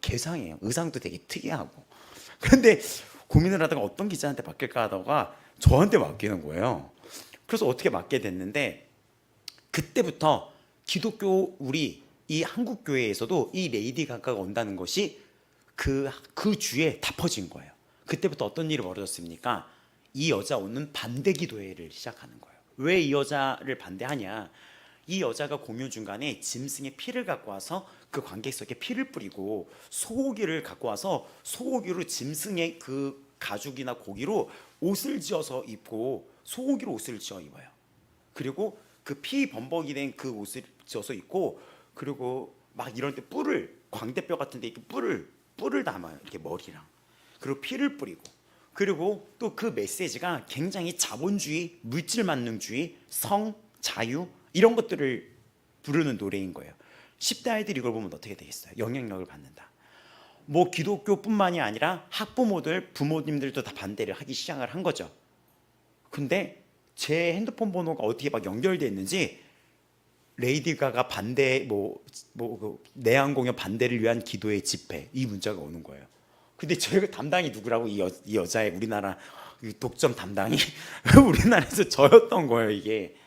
괴상해요. 의상도 되게 특이하고. 그런데 고민을 하다가 어떤 기자한테 맡길까 하다가 저한테 맡기는 거예요. 그래서 어떻게 맡게 됐는데, 그때부터 기독교 우리 이 한국 교회에서도 이 레이디 가가가 온다는 것이 그 주에 다 퍼진 거예요. 그때부터 어떤 일이 벌어졌습니까? 이 여자 오는 반대 기도회를 시작하는 거예요. 왜 이 여자를 반대하냐? 이 여자가 공연 중간에 짐승의 피를 갖고 와서 그 관객석에 피를 뿌리고, 소고기를 갖고 와서 소고기로 짐승의 그 가죽이나 고기로 옷을 지어서 입고, 소고기로 옷을 지어 입어요. 그리고 그 피 범벅이 된 그 옷을 지어서 입고, 그리고 막 이런 때 광대뼈 같은 데 이렇게 뿔을 담아요. 이렇게 머리랑. 그리고 피를 뿌리고, 그리고 또 그 메시지가 굉장히 자본주의, 물질 만능주의, 성, 자유 이런 것들을 부르는 노래인 거예요. 10대 아이들이 이걸 보면 어떻게 되겠어요? 영향력을 받는다. 기독교뿐만이 아니라 학부모들, 부모님들도 다 반대를 하기 시작을 한 거죠. 근데 제 핸드폰 번호가 어떻게 막 연결돼 있는지 레이디 가가 반대 그 내한 공연 반대를 위한 기도의 집회 이 문자가 오는 거예요. 근데 저희가 담당이 누구라고 이 여자의 우리나라 독점 담당이 우리나라에서 저였던 거예요 이게.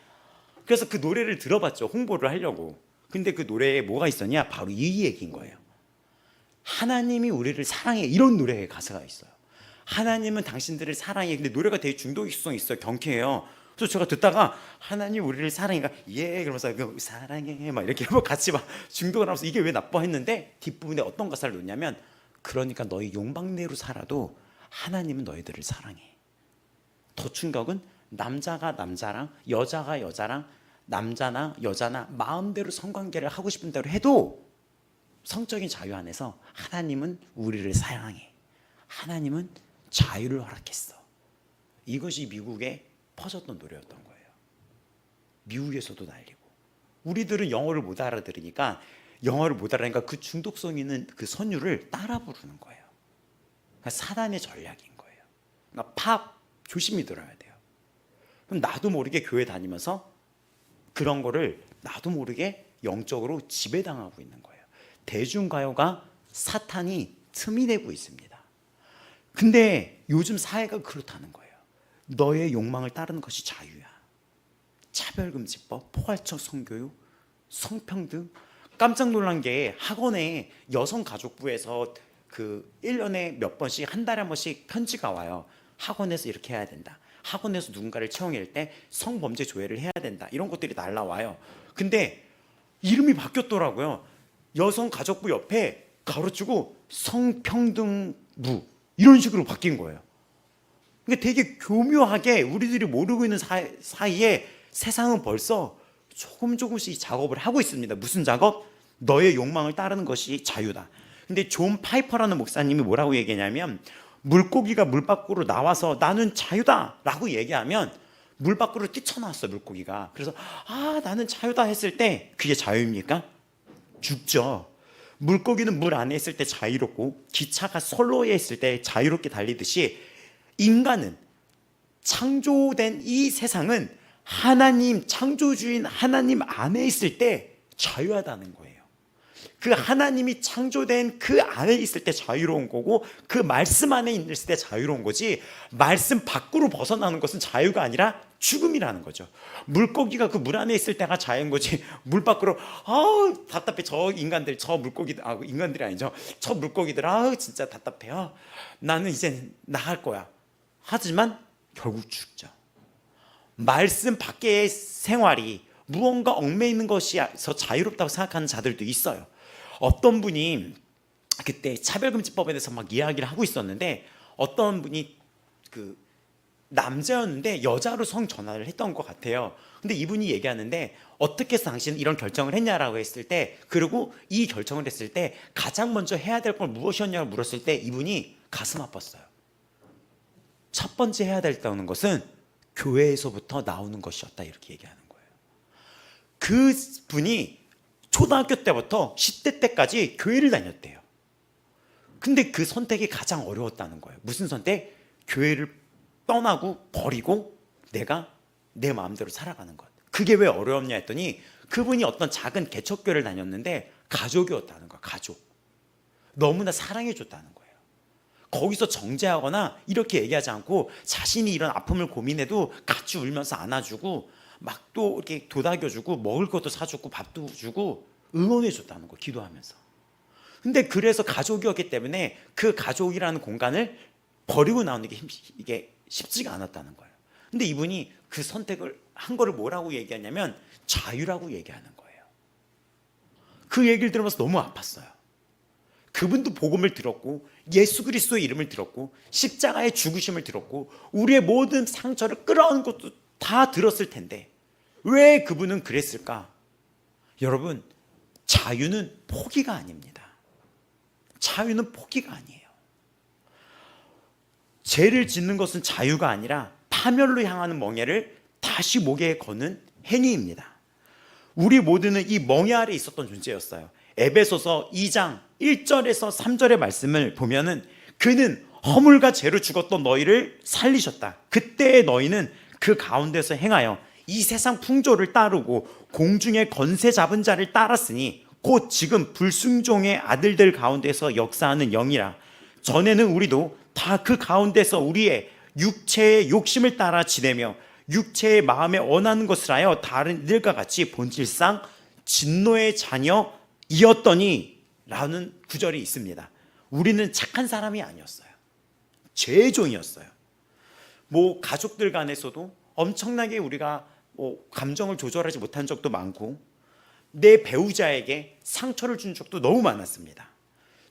그래서 그 노래를 들어봤죠. 홍보를 하려고. 근데 그 노래에 뭐가 있었냐? 바로 이 얘기인 거예요. 하나님이 우리를 사랑해. 이런 노래의 가사가 있어요. 하나님은 당신들을 사랑해. 근데 노래가 되게 중독성이 있어요. 경쾌해요. 그래서 제가 듣다가 하나님 우리를 사랑해. 예 그러면서 사랑해 막 이렇게 같이 막 중독을 하면서 이게 왜 나빠 했는데 뒷부분에 어떤 가사를 넣냐면 그러니까 너희 용방대로 살아도 하나님은 너희들을 사랑해. 더 충격은 남자가 남자랑 여자가 여자랑 남자나 여자나 마음대로 성관계를 하고 싶은 대로 해도 성적인 자유 안에서 하나님은 우리를 사랑해. 하나님은 자유를 허락했어. 이것이 미국에 퍼졌던 노래였던 거예요. 미국에서도 날리고. 우리들은 영어를 못 알아들으니까 그 중독성 있는 그 선율을 따라 부르는 거예요. 그러니까 사단의 전략인 거예요. 그러니까 팝 조심히 들어야 돼요. 그럼 나도 모르게 교회 다니면서 그런 거를 나도 모르게 영적으로 지배당하고 있는 거예요. 대중가요가 사탄이 틈이 내고 있습니다. 근데 요즘 사회가 그렇다는 거예요. 너의 욕망을 따르는 것이 자유야. 차별금지법, 포괄적 성교육, 성평등. 깜짝 놀란 게 학원에 여성가족부에서 그 1년에 몇 번씩 한 달에 한 번씩 편지가 와요. 학원에서 이렇게 해야 된다. 학원에서 누군가를 채용할 때 성범죄 조회를 해야 된다. 이런 것들이 날라와요. 근데 이름이 바뀌었더라고요. 여성가족부 옆에 가로치고 성평등부 이런 식으로 바뀐 거예요. 그러니까 되게 교묘하게 우리들이 모르고 있는 사이에 세상은 벌써 조금씩 작업을 하고 있습니다. 무슨 작업? 너의 욕망을 따르는 것이 자유다. 근데 존 파이퍼라는 목사님이 뭐라고 얘기하냐면 물고기가 물 밖으로 나와서 나는 자유다 라고 얘기하면 물 밖으로 뛰쳐나왔어 물고기가. 그래서 나는 자유다 했을 때 그게 자유입니까? 죽죠. 물고기는 물 안에 있을 때 자유롭고 기차가 선로에 있을 때 자유롭게 달리듯이 인간은 창조된 이 세상은 하나님 창조주인 하나님 안에 있을 때 자유하다는 거예요. 그 하나님이 창조된 그 안에 있을 때 자유로운 거고 그 말씀 안에 있을 때 자유로운 거지 말씀 밖으로 벗어나는 것은 자유가 아니라 죽음이라는 거죠. 물고기가 그 물 안에 있을 때가 자유인 거지 물 밖으로 답답해 저 인간들 저 물고기들 인간들이 아니죠. 저 물고기들 진짜 답답해요. 나는 이제 나갈 거야. 하지만 결국 죽죠. 말씀 밖의 생활이 무언가 얽매이는 것이서 자유롭다고 생각하는 자들도 있어요. 어떤 분이 그때 차별금지법에 대해서 막 이야기를 하고 있었는데 어떤 분이 그 남자였는데 여자로 성 전환을 했던 것 같아요. 근데 이분이 얘기하는데 어떻게 해서 당신은 이런 결정을 했냐라고 했을 때 그리고 이 결정을 했을 때 가장 먼저 해야 될 건 무엇이었냐고 물었을 때 이분이 가슴 아팠어요. 첫 번째 해야 됐다는 것은 교회에서부터 나오는 것이었다 이렇게 얘기하는 거예요. 그 분이 초등학교 때부터 10대 때까지 교회를 다녔대요. 근데 그 선택이 가장 어려웠다는 거예요. 무슨 선택? 교회를 떠나고 버리고 내가 내 마음대로 살아가는 것. 그게 왜 어려웠냐 했더니 그분이 어떤 작은 개척교회를 다녔는데 가족이었다는 거야. 가족. 너무나 사랑해줬다는 거예요. 거기서 정죄하거나 이렇게 얘기하지 않고 자신이 이런 아픔을 고민해도 같이 울면서 안아주고 막 또 이렇게 도닥여주고 먹을 것도 사주고 밥도 주고 응원해줬다는 거 기도하면서. 근데 그래서 가족이었기 때문에 그 가족이라는 공간을 버리고 나오는 게 이게 쉽지가 않았다는 거예요. 근데 이분이 그 선택을 한 거를 뭐라고 얘기하냐면 자유라고 얘기하는 거예요. 그 얘기를 들으면서 너무 아팠어요. 그분도 복음을 들었고 예수 그리스도의 이름을 들었고 십자가의 죽으심을 들었고 우리의 모든 상처를 끌어안은 것도 다 들었을 텐데 왜 그분은 그랬을까? 여러분, 자유는 포기가 아닙니다. 자유는 포기가 아니에요. 죄를 짓는 것은 자유가 아니라 파멸로 향하는 멍에를 다시 목에 거는 행위입니다. 우리 모두는 이 멍에 아래 있었던 존재였어요. 에베소서 2장 1절에서 3절의 말씀을 보면은 그는 허물과 죄로 죽었던 너희를 살리셨다. 그때의 너희는 그 가운데서 행하여 이 세상 풍조를 따르고 공중의 권세 잡은 자를 따랐으니 곧 지금 불순종의 아들들 가운데서 역사하는 영이라. 전에는 우리도 다 그 가운데서 우리의 육체의 욕심을 따라 지내며 육체의 마음에 원하는 것을 하여 다른 이들과 같이 본질상 진노의 자녀이었더니 라는 구절이 있습니다. 우리는 착한 사람이 아니었어요. 죄의 종이었어요. 가족들 간에서도 엄청나게 우리가 감정을 조절하지 못한 적도 많고, 내 배우자에게 상처를 준 적도 너무 많았습니다.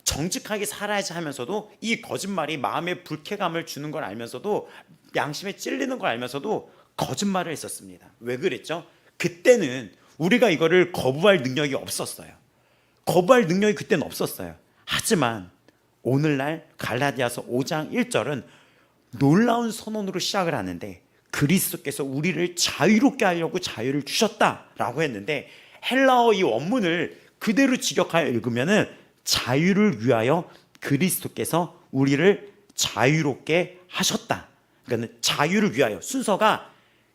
정직하게 살아야지 하면서도 이 거짓말이 마음에 불쾌감을 주는 걸 알면서도, 양심에 찔리는 걸 알면서도 거짓말을 했었습니다. 왜 그랬죠? 그때는 우리가 이거를 거부할 능력이 없었어요. 거부할 능력이 그때는 없었어요. 하지만 오늘날 갈라디아서 5장 1절은 놀라운 선언으로 시작을 하는데, 그리스도께서 우리를 자유롭게 하려고 자유를 주셨다라고 했는데, 헬라어 이 원문을 그대로 직역하여 읽으면은 자유를 위하여 그리스도께서 우리를 자유롭게 하셨다. 그러니까 자유를 위하여, 순서가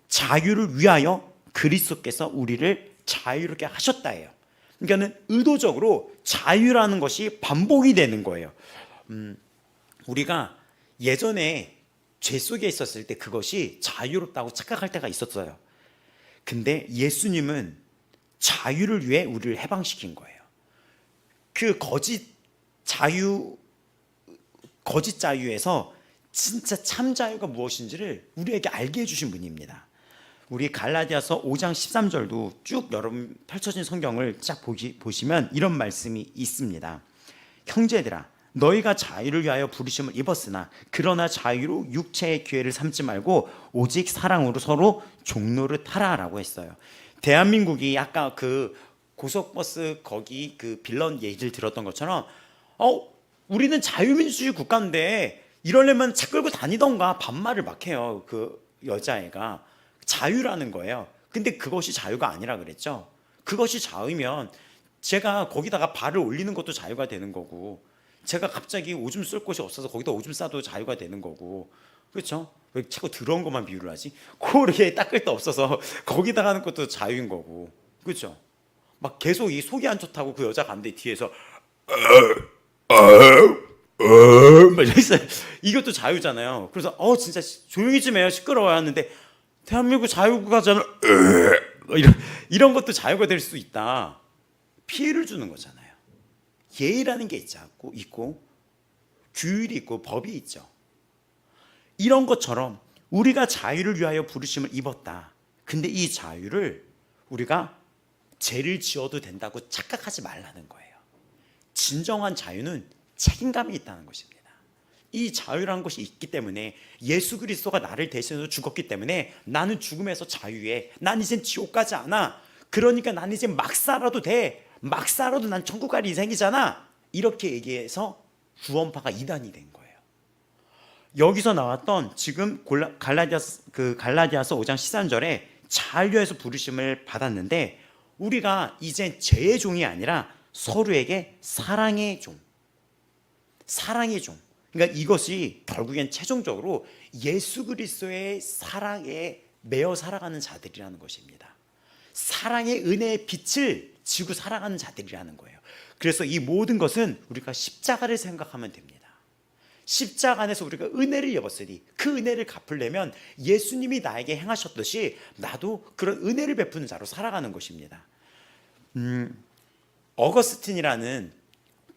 자유를 위하여 그리스도께서 우리를 자유롭게 하셨다예요. 그러니까는 의도적으로 자유라는 것이 반복이 되는 거예요. 우리가 예전에 죄 속에 있었을 때 그것이 자유롭다고 착각할 때가 있었어요. 근데 예수님은 자유를 위해 우리를 해방시킨 거예요. 그 거짓 자유에서 진짜 참 자유가 무엇인지를 우리에게 알게 해주신 분입니다. 우리 갈라디아서 5장 13절도 쭉 여러분 펼쳐진 성경을 쫙 보시면 이런 말씀이 있습니다. 형제들아, 너희가 자유를 위하여 부르심을 입었으나 그러나 자유로 육체의 기회를 삼지 말고 오직 사랑으로 서로 종로를 타라라고 했어요. 대한민국이 아까 그 고속버스 거기 그 빌런 얘기를 들었던 것처럼 우리는 자유민주주의 국가인데 이러려면 차 끌고 다니던가 반말을 막 해요. 그 여자애가 자유라는 거예요. 근데 그것이 자유가 아니라 그랬죠. 그것이 자유면 제가 거기다가 발을 올리는 것도 자유가 되는 거고, 제가 갑자기 오줌 쏠 곳이 없어서 거기다 오줌 싸도 자유가 되는 거고, 그렇죠? 왜 자꾸 더러운 것만 비유를 하지? 코르게 닦을 데 없어서 거기다 가는 것도 자유인 거고, 그렇죠? 막 계속 이 속이 안 좋다고 그 여자 간데 뒤에서 막 이랬어요. 이것도 자유잖아요. 그래서 진짜 조용히 좀 해요, 시끄러워요 하는데, 대한민국 자유국가잖아, 이런 것도 자유가 될 수 있다. 피해를 주는 거잖아요. 예의라는 게 있고 규율이 있고 법이 있죠. 이런 것처럼 우리가 자유를 위하여 부르심을 입었다. 근데 이 자유를 우리가 죄를 지어도 된다고 착각하지 말라는 거예요. 진정한 자유는 책임감이 있다는 것입니다. 이 자유라는 것이 있기 때문에, 예수 그리스도가 나를 대신해서 죽었기 때문에 나는 죽음에서 자유해. 난 이젠 지옥 가지 않아. 그러니까 난 이제 막 살아도 돼. 막 살아도 난 천국 갈 인생이잖아. 이렇게 얘기해서 구원파가 이단이 된 거예요. 여기서 나왔던 지금 갈라디아서 5장 13절에 자유에서 부르심을 받았는데, 우리가 이제 죄의 종이 아니라 서로에게 사랑의 종. 그러니까 이것이 결국엔 최종적으로 예수 그리스도의 사랑에 매어 살아가는 자들이라는 것입니다. 사랑의 은혜의 빛을 지고 살아가는 자들이라는 거예요. 그래서 이 모든 것은 우리가 십자가를 생각하면 됩니다. 십자가 안에서 우리가 은혜를 입었으니 그 은혜를 갚으려면 예수님이 나에게 행하셨듯이 나도 그런 은혜를 베푸는 자로 살아가는 것입니다. 어거스틴이라는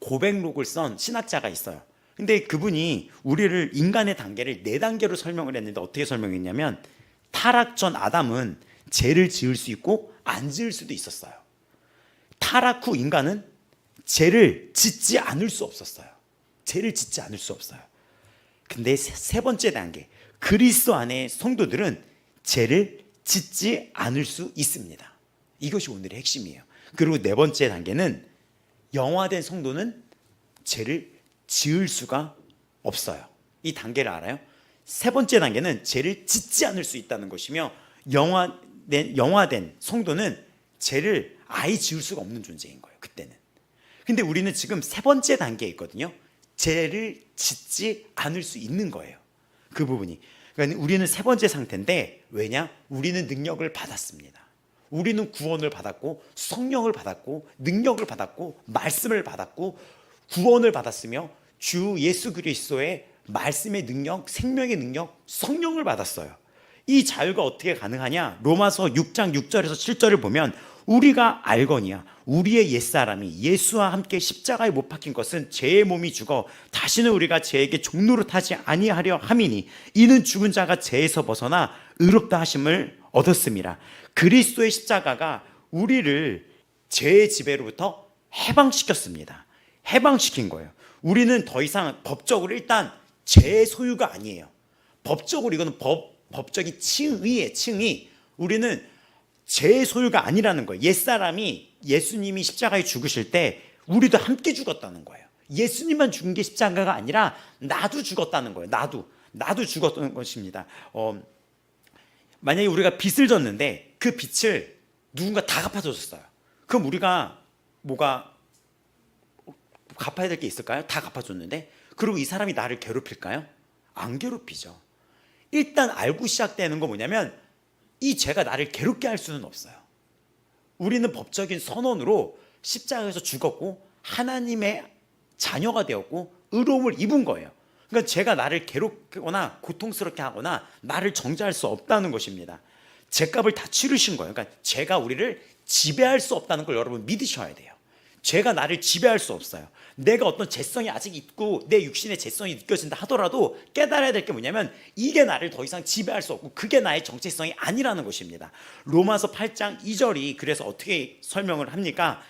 고백록을 쓴 신학자가 있어요. 근데 그분이 우리를 인간의 단계를 4단계로 설명을 했는데, 어떻게 설명했냐면, 타락 전 아담은 죄를 지을 수 있고 안 지을 수도 있었어요. 타락 후 인간은 죄를 짓지 않을 수 없었어요. 근데 세 번째 단계, 그리스도 안의 성도들은 죄를 짓지 않을 수 있습니다. 이것이 오늘의 핵심이에요. 그리고 네 번째 단계는 영화된 성도는 죄를 지을 수가 없어요. 이 단계를 알아요? 세 번째 단계는 죄를 짓지 않을 수 있다는 것이며, 영화된 성도는 죄를 아예 지을 수가 없는 존재인 거예요, 그때는. 근데 우리는 지금 세 번째 단계에 있거든요. 죄를 짓지 않을 수 있는 거예요, 그 부분이. 그러니까 우리는 세 번째 상태인데, 왜냐? 우리는 능력을 받았습니다. 우리는 구원을 받았고 성령을 받았고 능력을 받았고 말씀을 받았고 구원을 받았으며 주 예수 그리스도의 말씀의 능력, 생명의 능력, 성령을 받았어요. 이 자유가 어떻게 가능하냐? 로마서 6장 6절에서 7절을 보면 우리가 알거니와 우리의 옛사람이 예수와 함께 십자가에 못 박힌 것은 죄의 몸이 죽어 다시는 우리가 죄에게 종노릇하지 아니하려 함이니 이는 죽은 자가 죄에서 벗어나 의롭다 하심을 얻었습니다. 그리스도의 십자가가 우리를 죄의 지배로부터 해방시켰습니다. 해방시킨 거예요. 우리는 더 이상 법적으로 일단 죄의 소유가 아니에요. 법적으로 이거는 법적인 칭의예요. 칭의. 우리는 죄의 소유가 아니라는 거예요. 옛사람이 예수님이 십자가에 죽으실 때 우리도 함께 죽었다는 거예요. 예수님만 죽은 게 십자가가 아니라 나도 죽었다는 거예요. 나도 죽었다는 것입니다. 만약에 우리가 빚을 졌는데 그 빚을 누군가 다 갚아줬어요. 그럼 우리가 뭐가 갚아야 될 게 있을까요? 다 갚아줬는데 그리고 이 사람이 나를 괴롭힐까요? 안 괴롭히죠. 일단 알고 시작되는 거 뭐냐면 이 죄가 나를 괴롭게 할 수는 없어요. 우리는 법적인 선언으로 십자가에서 죽었고 하나님의 자녀가 되었고 의로움을 입은 거예요. 그러니까 죄가 나를 괴롭거나 고통스럽게 하거나 나를 정죄할 수 없다는 것입니다. 죄값을 다 치르신 거예요. 그러니까 죄가 우리를 지배할 수 없다는 걸 여러분 믿으셔야 돼요. 죄가 나를 지배할 수 없어요. 내가 어떤 죄성이 아직 있고 내 육신의 죄성이 느껴진다 하더라도 깨달아야 될 게 뭐냐면 이게 나를 더 이상 지배할 수 없고 그게 나의 정체성이 아니라는 것입니다. 로마서 8장 2절이 그래서 어떻게 설명을 합니까?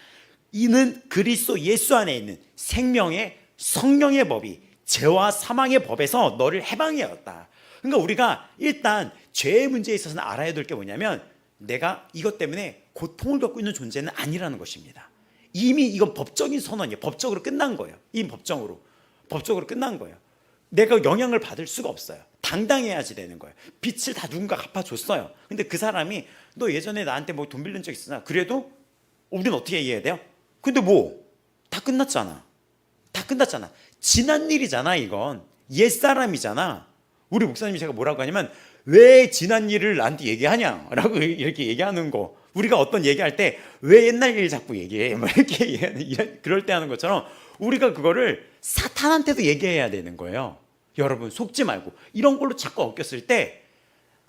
이는 그리스도 예수 안에 있는 생명의 성령의 법이 죄와 사망의 법에서 너를 해방하였다. 그러니까 우리가 일단 죄의 문제에 있어서는 알아야 될 게 뭐냐면 내가 이것 때문에 고통을 겪고 있는 존재는 아니라는 것입니다. 이미 이건 법적인 선언이에요. 법적으로 끝난 거예요. 이 법적으로 끝난 거예요. 내가 영향을 받을 수가 없어요. 당당해야지 되는 거예요. 빚을 다 누군가 갚아줬어요. 근데 그 사람이 너 예전에 나한테 뭐 돈 빌린 적 있으나 그래도 우리는 어떻게 이해해야 돼요? 근데 뭐 다 끝났잖아. 지난 일이잖아. 이건 옛사람이잖아. 우리 목사님이 제가 뭐라고 하냐면 왜 지난 일을 나한테 얘기하냐라고 이렇게 얘기하는 거. 우리가 어떤 얘기할 때 왜 옛날 일 자꾸 얘기해? 뭐 이렇게 그럴 때 하는 것처럼 우리가 그거를 사탄한테도 얘기해야 되는 거예요. 여러분 속지 말고 이런 걸로 자꾸 엉켰을 때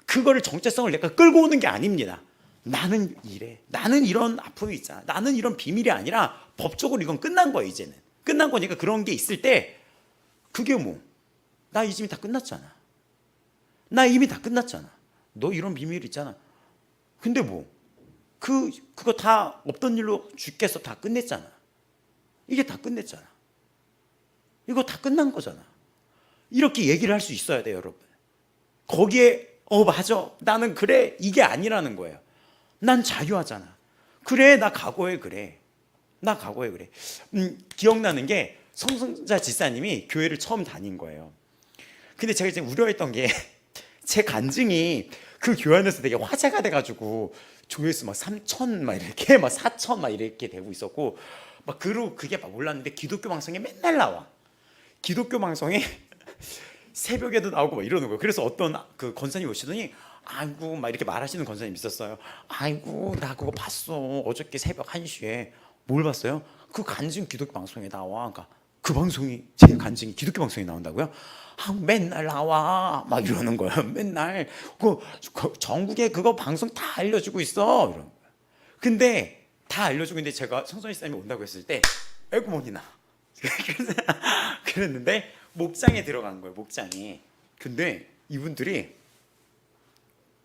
그거를 정체성을 내가 끌고 오는 게 아닙니다. 나는 이래. 나는 이런 아픔이 있잖아. 나는 이런 비밀이 아니라 법적으로 이건 끝난 거예요. 이제는 끝난 거니까 그런 게 있을 때 그게 뭐 나 이미 다 끝났잖아. 너 이런 비밀 있잖아. 근데 뭐 그거 다 없던 일로 주께서 다 끝냈잖아. 이게 다 끝냈잖아. 이거 다 끝난 거잖아. 이렇게 얘기를 할 수 있어야 돼요, 여러분. 거기에 맞아. 나는 그래. 이게 아니라는 거예요. 난 자유하잖아. 그래, 나 과거에 그래. 기억나는 게 성성자 지사님이 교회를 처음 다닌 거예요. 근데 제가 이제 우려했던 게 제 간증이 그 교회 안에서 되게 화제가 돼가지고 조회수 막 3천 막 이렇게 막 4천 막 이렇게 되고 있었고 막 그리고 그게 막 올랐는데 기독교 방송에 맨날 나와. 기독교 방송에 새벽에도 나오고 막 이러는 거예요. 그래서 어떤 그 권사님 오시더니 아이고 막 이렇게 말하시는 권사님 있었어요. 아이고 나 그거 봤어. 어저께 새벽 1시에. 뭘 봤어요? 그 간증 기독교 방송에 나와. 그러니까 그 방송이 제 간증이 기독교 방송에 나온다고요? 맨날 나와 막 이러는 거예요. 맨날 그 전국에 그거 방송 다 알려주고 있어. 이런 거예요. 근데 다 알려주고 있는데 제가 성선이 사님이 온다고 했을 때 에고 뭐니나 그랬는데 목장에 들어간 거예요. 목장에. 근데 이분들이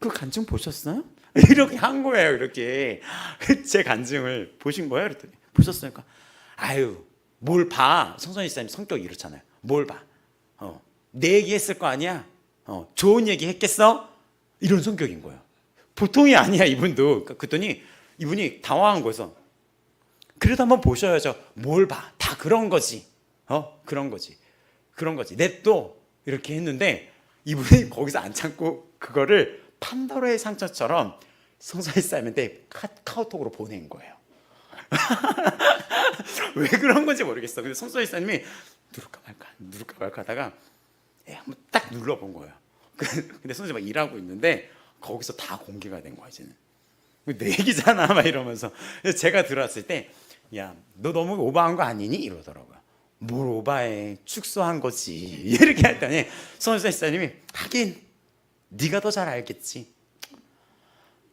그 간증 보셨어요? 이렇게 한 거예요. 이렇게 제 간증을 보신 거예요. 그랬더니 보셨습니까? 아유 뭘 봐. 성선이 사님 성격이 이렇잖아요. 뭘 봐. 내 얘기 했을 거 아니야? 좋은 얘기 했겠어? 이런 성격인 거예요. 보통이 아니야 이분도. 그랬더니 이분이 당황한 거에서 그래도 한번 보셔야죠. 뭘 봐. 다 그런 거지. 그런 거지. 냅둬. 이렇게 했는데 이분이 거기서 안 참고 그거를 판도라의 상처처럼 성사에 쌓이는데 카카오톡으로 보낸 거예요. 왜 그런 건지 모르겠어. 근데 성사이사님이 누를까 말까 하다가 한번 딱 눌러본 거예요. 근데 선생님 막 일하고 있는데 거기서 다 공개가 된 거야 이제는. 내 얘기잖아 막 이러면서. 그래서 제가 들어왔을 때 야, 너 너무 오버한 거 아니니? 이러더라고요. 뭘 오버해, 축소한 거지. 이렇게 했더니 선생님이 하긴 네가 더 잘 알겠지.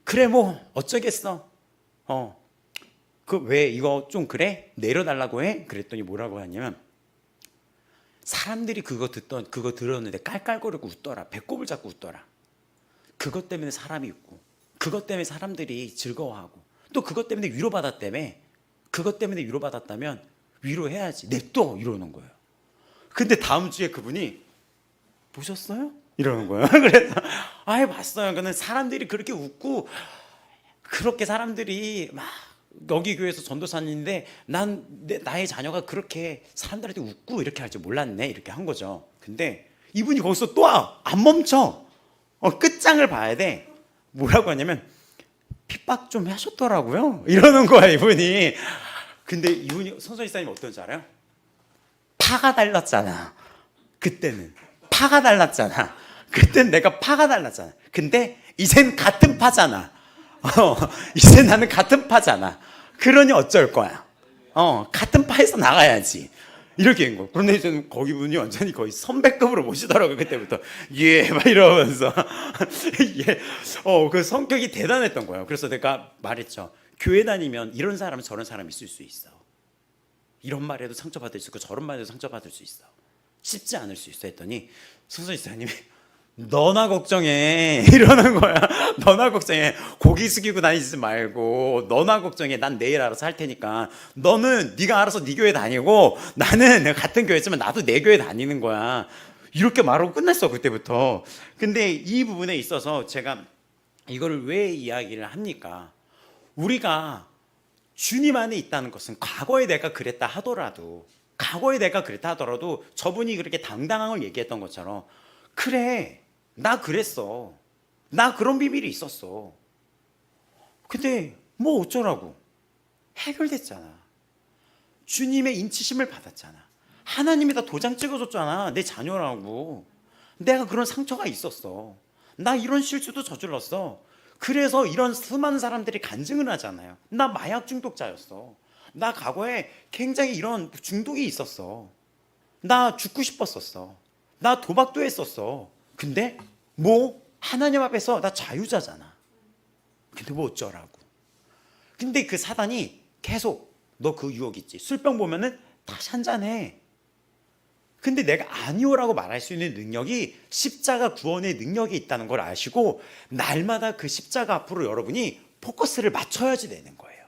그래 뭐 어쩌겠어. 그 왜 이거 좀 그래? 내려달라고 해? 그랬더니 뭐라고 하냐면 사람들이 그거 들었는데 깔깔거리고 웃더라. 배꼽을 잡고 웃더라. 그것 때문에 사람이 웃고, 그것 때문에 사람들이 즐거워하고, 또 그것 때문에 위로받았다며. 그것 때문에 위로받았다면 위로해야지. 냅둬 이러는 거예요. 근데 다음 주에 그분이 보셨어요? 이러는 거예요. 그래서 아예 봤어요. 그는 사람들이 그렇게 웃고, 그렇게 사람들이 막 여기 교회에서 전도사님인데 나의 자녀가 그렇게 사람들한테 웃고 이렇게 할 줄 몰랐네 이렇게 한 거죠. 근데 이분이 거기서 또 안 멈춰. 끝장을 봐야 돼. 뭐라고 하냐면 핍박 좀 하셨더라고요 이러는 거야 이분이. 근데 이분이 선서이사님 어떤지 알아요? 파가 달랐잖아. 그때는 파가 달랐잖아. 그때는 내가 파가 달랐잖아. 근데 이젠 같은 파잖아. 이제 나는 같은 파잖아. 그러니 어쩔 거야. 같은 파에서 나가야지. 이렇게 된 거. 그런데 이제 거기 분이 완전히 거의 선배급으로 모시더라고요. 그때부터 예, 막 이러면서 예, 그 성격이 대단했던 거예요. 그래서 내가 말했죠. 교회 다니면 이런 사람 저런 사람 있을 수 있어. 이런 말에도 상처받을 수 있고 저런 말에도 상처받을 수 있어. 쉽지 않을 수 있어 했더니 선생님이 너나 걱정해 이러는 거야. 너나 걱정해. 고기 숙이고 다니지 말고 너나 걱정해. 난 내일 알아서 할 테니까 너는 네가 알아서 네 교회 다니고 나는 같은 교회지만 나도 내 교회 다니는 거야. 이렇게 말하고 끝냈어 그때부터. 근데 이 부분에 있어서 제가 이거를 왜 이야기를 합니까? 우리가 주님 안에 있다는 것은 과거에 내가 그랬다 하더라도 저분이 그렇게 당당한 걸 얘기했던 것처럼 그래 나 그랬어. 나 그런 비밀이 있었어. 근데 뭐 어쩌라고. 해결됐잖아. 주님의 인치심을 받았잖아. 하나님이 다 도장 찍어줬잖아. 내 자녀라고. 내가 그런 상처가 있었어. 나 이런 실수도 저질렀어. 그래서 이런 수많은 사람들이 간증을 하잖아요. 나 마약 중독자였어. 나 과거에 굉장히 이런 중독이 있었어. 나 죽고 싶었었어. 나 도박도 했었어. 근데 뭐 하나님 앞에서 나 자유자잖아. 근데 뭐 어쩌라고. 근데 그 사단이 계속 너 그 유혹 있지. 술병 보면은 다시 한잔해. 근데 내가 아니오라고 말할 수 있는 능력이 십자가 구원의 능력이 있다는 걸 아시고 날마다 그 십자가 앞으로 여러분이 포커스를 맞춰야지 되는 거예요.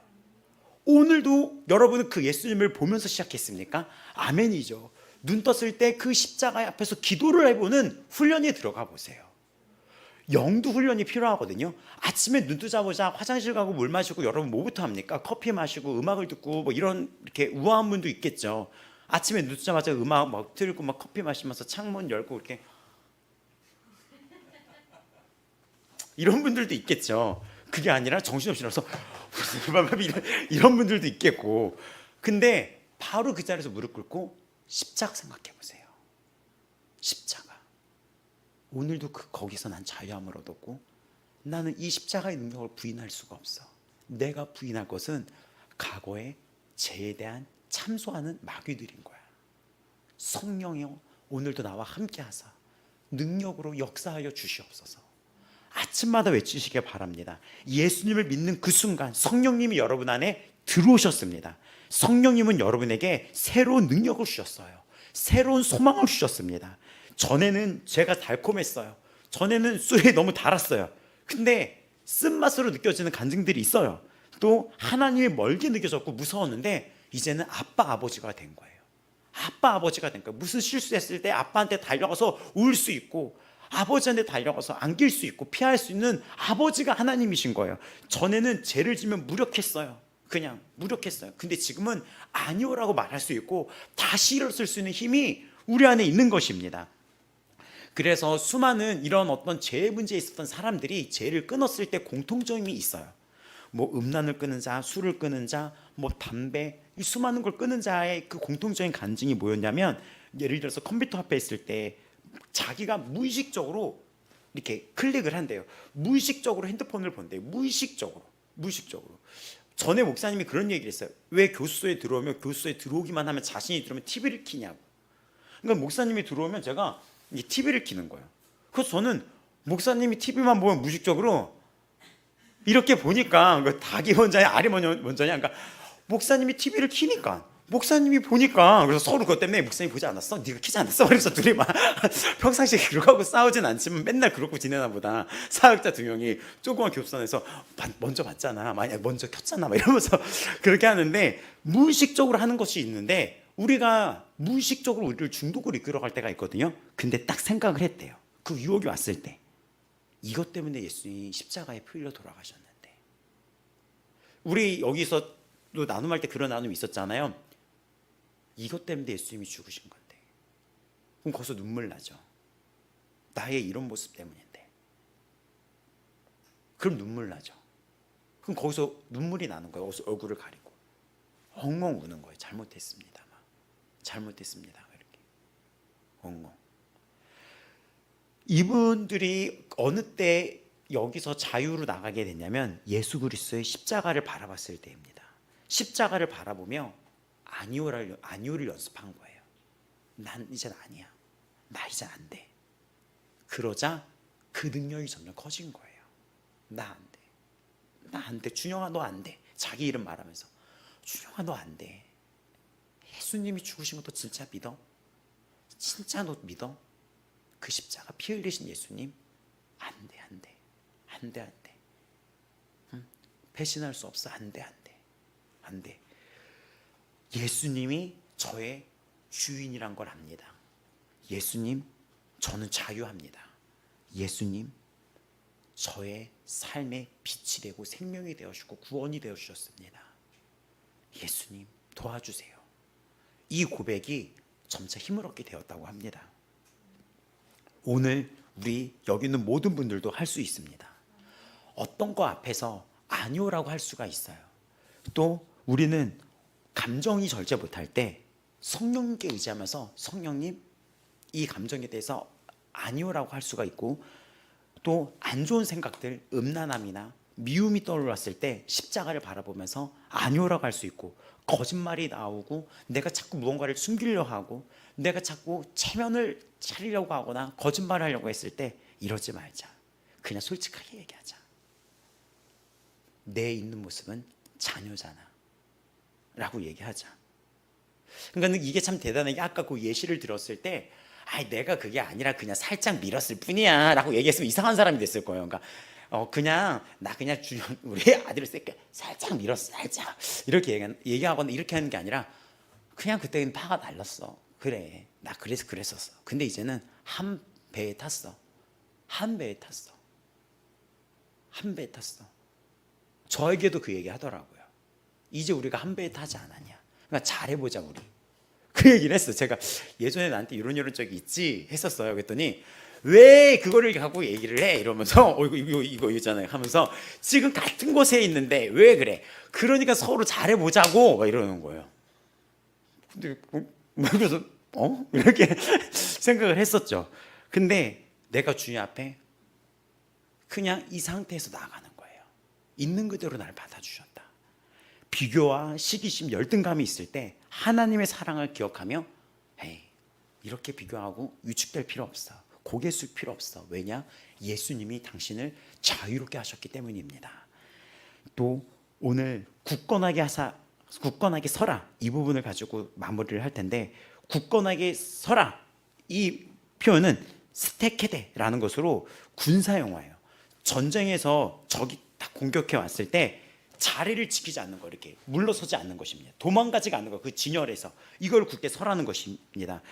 오늘도 여러분은 그 예수님을 보면서 시작했습니까? 아멘이죠. 눈 떴을 때 그 십자가 앞에서 기도를 해보는 훈련에 들어가 보세요. 영도 훈련이 필요하거든요. 아침에 눈 뜨자마자 화장실 가고 물 마시고 여러분 뭐부터 합니까? 커피 마시고 음악을 듣고 뭐 이렇게 우아한 분도 있겠죠. 아침에 눈 뜨자마자 음악 막 틀고 막 커피 마시면서 창문 열고 이렇게 이런 분들도 있겠죠. 그게 아니라 정신없이 일어나서 이런 분들도 있겠고. 근데 바로 그 자리에서 무릎 꿇고 십자가 생각해 보세요. 십자가. 오늘도 거기서 난 자유함을 얻었고 나는 이 십자가의 능력을 부인할 수가 없어. 내가 부인할 것은 과거의 죄에 대한 참소하는 마귀들인 거야. 성령이여 오늘도 나와 함께 하사 능력으로 역사하여 주시옵소서. 아침마다 외치시길 바랍니다. 예수님을 믿는 그 순간 성령님이 여러분 안에 들어오셨습니다. 성령님은 여러분에게 새로운 능력을 주셨어요. 새로운 소망을 주셨습니다. 전에는 제가 달콤했어요. 전에는 술이 너무 달았어요. 근데 쓴맛으로 느껴지는 간증들이 있어요. 또 하나님이 멀게 느껴졌고 무서웠는데 이제는 아빠 아버지가 된 거예요. 아빠 아버지가 된 거예요. 무슨 실수했을 때 아빠한테 달려가서 울 수 있고 아버지한테 달려가서 안길 수 있고 피할 수 있는 아버지가 하나님이신 거예요. 전에는 죄를 지면 무력했어요. 그냥 무력했어요. 근데 지금은 아니오라고 말할 수 있고 다시 일어설 수 있는 힘이 우리 안에 있는 것입니다. 그래서 수많은 이런 어떤 죄의 문제에 있었던 사람들이 죄를 끊었을 때 공통점이 있어요. 뭐 음란을 끊은 자, 술을 끊은 자, 뭐 담배, 이 수많은 걸 끊은 자의 그 공통적인 간증이 뭐였냐면 예를 들어서 컴퓨터 앞에 있을 때 자기가 무의식적으로 이렇게 클릭을 한대요. 무의식적으로 핸드폰을 본대요. 무의식적으로. 전에 목사님이 그런 얘기를 했어요. 왜 교수소에 들어오면 교수소에 들어오기만 하면 자신이 들어오면 TV를 켜냐고. 그러니까 목사님이 들어오면 제가 이 TV를 켜는 거예요. 그래서 저는 목사님이 TV만 보면 무의식적으로 이렇게 보니까 닭이 먼저냐 알이 먼저냐. 그러니까 목사님이 TV를 켜니까 목사님이 보니까 그래서 서로 그것 때문에 목사님 보지 않았어? 네가 키지 않았어? 그래서 둘이 막 평상시에 그러고 싸우진 않지만 맨날 그러고 지내나 보다. 사역자 두 명이 조그만 교섭단에서 먼저 봤잖아, 만약 먼저 켰잖아 막 이러면서 그렇게 하는데 무의식적으로 하는 것이 있는데 우리가 무의식적으로 우리를 중독으로 이끌어갈 때가 있거든요. 근데 딱 생각을 했대요. 그 유혹이 왔을 때 이것 때문에 예수님이 십자가에 풀려 돌아가셨는데 우리 여기서 또 나눔할 때 그런 나눔이 있었잖아요. 이것 때문에 예수님이 죽으신 건데 그럼 거기서 눈물 나죠. 나의 이런 모습 때문인데 그럼 눈물 나죠. 그럼 거기서 눈물이 나는 거예요. 거기서 얼굴을 가리고 엉엉 우는 거예요. 잘못했습니다 이렇게 엉엉. 이분들이 어느 때 여기서 자유로 나가게 됐냐면 예수 그리스도의 십자가를 바라봤을 때입니다. 십자가를 바라보며 아니오를 연습한 거예요. 난 이젠 아니야. 나 이제 안 돼. 그러자 그 능력이 점점 커진 거예요. 나 안 돼. 나 안 돼. 준영아 너 안 돼. 자기 이름 말하면서 준영아 너 안 돼. 예수님이 죽으신 것도 진짜 믿어? 진짜 너 믿어? 그 십자가 피 흘리신 예수님? 안 돼. 응? 배신할 수 없어. 안 돼. 예수님이 저의 주인이란 걸 압니다. 예수님, 저는 자유합니다. 예수님, 저의 삶의 빛이 되고 생명이 되어주고 구원이 되어주셨습니다. 예수님, 도와주세요. 이 고백이 점차 힘을 얻게 되었다고 합니다. 오늘 우리 여기 있는 모든 분들도 할 수 있습니다. 어떤 거 앞에서 아니오라고 할 수가 있어요. 또 우리는 감정이 절제 못할 때 성령님께 의지하면서 성령님 이 감정에 대해서 아니오라고 할 수가 있고 또 안 좋은 생각들 음란함이나 미움이 떠올랐을 때 십자가를 바라보면서 아니오라고 할 수 있고 거짓말이 나오고 내가 자꾸 무언가를 숨기려고 하고 내가 자꾸 체면을 차리려고 하거나 거짓말을 하려고 했을 때 이러지 말자. 그냥 솔직하게 얘기하자. 내 있는 모습은 자녀잖아 라고 얘기하자. 그러니까 이게 참 대단한 게 아까 그 예시를 들었을 때 내가 그게 아니라 그냥 살짝 밀었을 뿐이야 라고 얘기했으면 이상한 사람이 됐을 거예요. 그러니까 그냥 우리 아들을 살짝 밀었어 살짝 이렇게 얘기하거나 이렇게 하는 게 아니라 그냥 그때는 파가 날랐어. 그래 나 그래서 그랬었어. 근데 이제는 한 배에 탔어. 저에게도 그 얘기 하더라고요. 이제 우리가 한 배에 타지 않았냐. 그러니까 잘해보자 우리. 그 얘기를 했어. 제가 예전에 나한테 이런 적이 있지 했었어요. 그랬더니 왜 그거를 갖고 얘기를 해 이러면서 이거 있잖아요 하면서 지금 같은 곳에 있는데 왜 그래. 그러니까 서로 잘해보자고 막 이러는 거예요. 근데 그래서 이렇게 생각을 했었죠. 근데 내가 주님 앞에 그냥 이 상태에서 나가는 거예요. 있는 그대로 날 받아주셨다. 비교와 시기심, 열등감이 있을 때 하나님의 사랑을 기억하며 이렇게 비교하고 위축될 필요 없어. 고개 숙일 필요 없어. 왜냐? 예수님이 당신을 자유롭게 하셨기 때문입니다. 또 오늘 굳건하게 서라 이 부분을 가지고 마무리를 할 텐데 굳건하게 서라 이 표현은 스테케데라는 것으로 군사 용어예요. 전쟁에서 적이 딱 공격해 왔을 때 자리를 지키지 않는 거, 이렇게 물러서지 않는 것입니다. 도망가지가 않는 거, 그 진열에서 이걸 굳게 서라는 것입니다.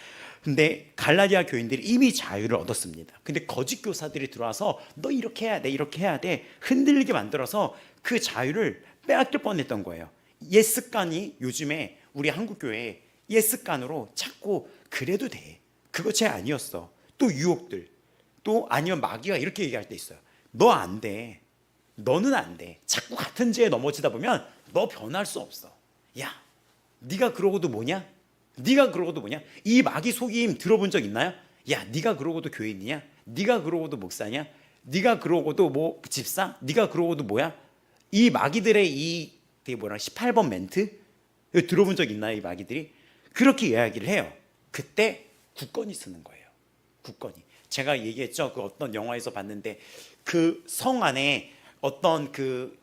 근데 갈라디아 교인들이 이미 자유를 얻었습니다. 근데 거짓 교사들이 들어와서 너 이렇게 해야 돼, 이렇게 해야 돼 흔들리게 만들어서 그 자유를 빼앗길 뻔했던 거예요. 예습관이 요즘에 우리 한국 교회에 예습관으로 자꾸 그래도 돼, 그거 쟤 아니었어. 또 유혹들, 또 아니면 마귀가 이렇게 얘기할 때 있어요. 너 안 돼. 너는 안 돼. 자꾸 같은 죄에 넘어지다 보면 너 변할 수 없어. 야, 네가 그러고도 뭐냐? 이 마귀 속임 들어본 적 있나요? 야, 네가 그러고도 교회 있느냐? 네가 그러고도 목사냐? 네가 그러고도 뭐 집사? 네가 그러고도 뭐야? 이 마귀들의 이 되게 뭐라 18번 멘트 들어본 적 있나요? 이 마귀들이 그렇게 이야기를 해요. 그때 굳건히 쓰는 거예요. 굳건히. 제가 얘기했죠. 그 어떤 영화에서 봤는데 그 성 안에 어떤 그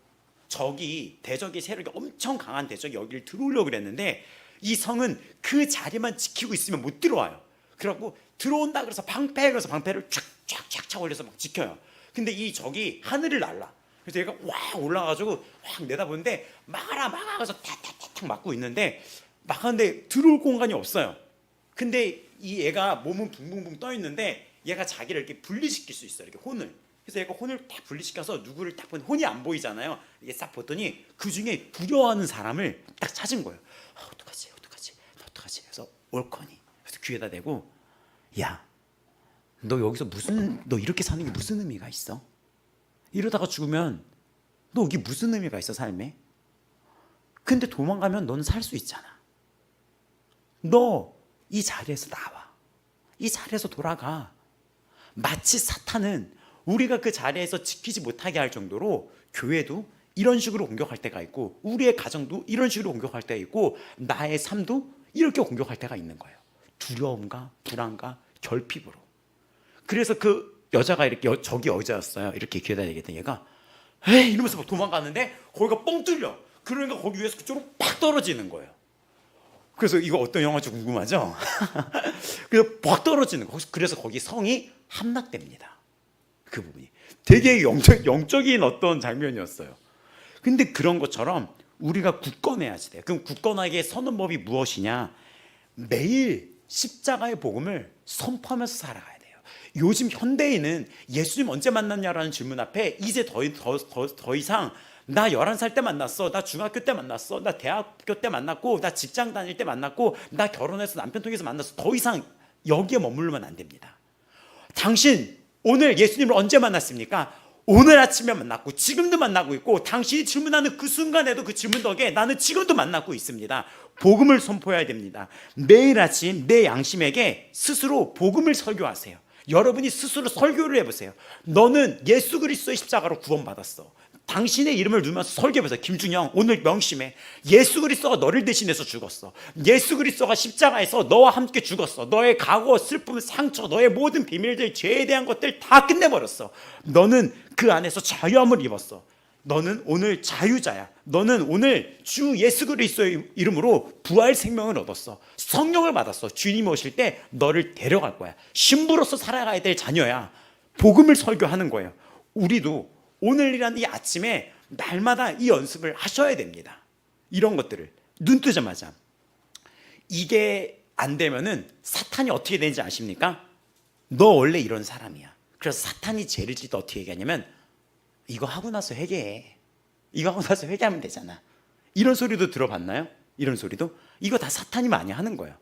적이 대적의 세력이 엄청 강한 대적이 여기를 들어오려고 그랬는데 이 성은 그 자리만 지키고 있으면 못 들어와요. 그래갖고 들어온다 그래서 그래서 방패를 쫙쫙쫙 올려서 막 지켜요. 근데 이 적이 하늘을 날라. 그래서 얘가 와 올라가지고 확 내다보는데 막아라 그래서 탁탁탁탁 막고 있는데 막았는데 들어올 공간이 없어요. 근데 이 얘가 몸은 붕붕붕 떠 있는데 얘가 자기를 이렇게 분리시킬 수 있어요. 이렇게 혼을. 그래서 얘가 혼을 딱 분리시켜서 누구를 딱 보니 혼이 안 보이잖아요. 이게 싹 봤더니 그 중에 두려워하는 사람을 딱 찾은 거예요. 어떡하지? 그래서 올커니. 그래서 귀에다 대고 야, 너 여기서 너 이렇게 사는 게 무슨 의미가 있어? 이러다가 죽으면 너 여기 무슨 의미가 있어 삶에? 근데 도망가면 너는 살 수 있잖아. 너 이 자리에서 나와. 이 자리에서 돌아가. 마치 사탄은 우리가 그 자리에서 지키지 못하게 할 정도로 교회도 이런 식으로 공격할 때가 있고 우리의 가정도 이런 식으로 공격할 때가 있고 나의 삶도 이렇게 공격할 때가 있는 거예요. 두려움과 불안과 결핍으로. 그래서 그 여자가 이렇게 저기 여자였어요. 이렇게 귀에다 얘기했더니 얘가 에이 이러면서 막 도망갔는데 거기가 뻥 뚫려. 그러니까 거기 위에서 그쪽으로 팍 떨어지는 거예요. 그래서 이거 어떤 영화인지 궁금하죠? 그래서 팍 떨어지는 거. 그래서 거기 성이 함락됩니다. 그 부분이 되게 영적인 어떤 장면이었어요. 근데 그런 것처럼 우리가 굳건해야지 돼요. 그럼 굳건하게 서는 법이 무엇이냐? 매일 십자가의 복음을 선포하면서 살아가야 돼요. 요즘 현대인은 예수님 언제 만났냐라는 질문 앞에 이제 더 이상 나 11살 때 만났어, 나 중학교 때 만났어, 나 대학교 때 만났고, 나 직장 다닐 때 만났고, 나 결혼해서 남편 통해서 만났어. 더 이상 여기에 머물르면 안 됩니다. 당신 오늘 예수님을 언제 만났습니까? 오늘 아침에 만났고 지금도 만나고 있고 당신이 질문하는 그 순간에도 그 질문 덕에 나는 지금도 만나고 있습니다. 복음을 선포해야 됩니다. 매일 아침 내 양심에게 스스로 복음을 설교하세요. 여러분이 스스로 설교를 해보세요. 너는 예수 그리스도의 십자가로 구원받았어. 당신의 이름을 누르면서 설교해보세요. 김준영 오늘 명심해. 예수 그리스도가 너를 대신해서 죽었어. 예수 그리스도가 십자가에서 너와 함께 죽었어. 너의 과거, 슬픔, 상처, 너의 모든 비밀들, 죄에 대한 것들 다 끝내버렸어. 너는 그 안에서 자유함을 입었어. 너는 오늘 자유자야. 너는 오늘 주 예수 그리스도의 이름으로 부활 생명을 얻었어. 성령을 받았어. 주님이 오실 때 너를 데려갈 거야. 신부로서 살아가야 될 자녀야. 복음을 설교하는 거예요. 우리도 오늘이라는 이 아침에 날마다 이 연습을 하셔야 됩니다. 이런 것들을 눈 뜨자마자. 이게 안 되면은 사탄이 어떻게 되는지 아십니까? 너 원래 이런 사람이야. 그래서 사탄이 죄를 질 때 어떻게 얘기하냐면 이거 하고 나서 회개해. 이거 하고 나서 회개하면 되잖아. 이런 소리도 들어봤나요? 이런 소리도? 이거 다 사탄이 많이 하는 거예요.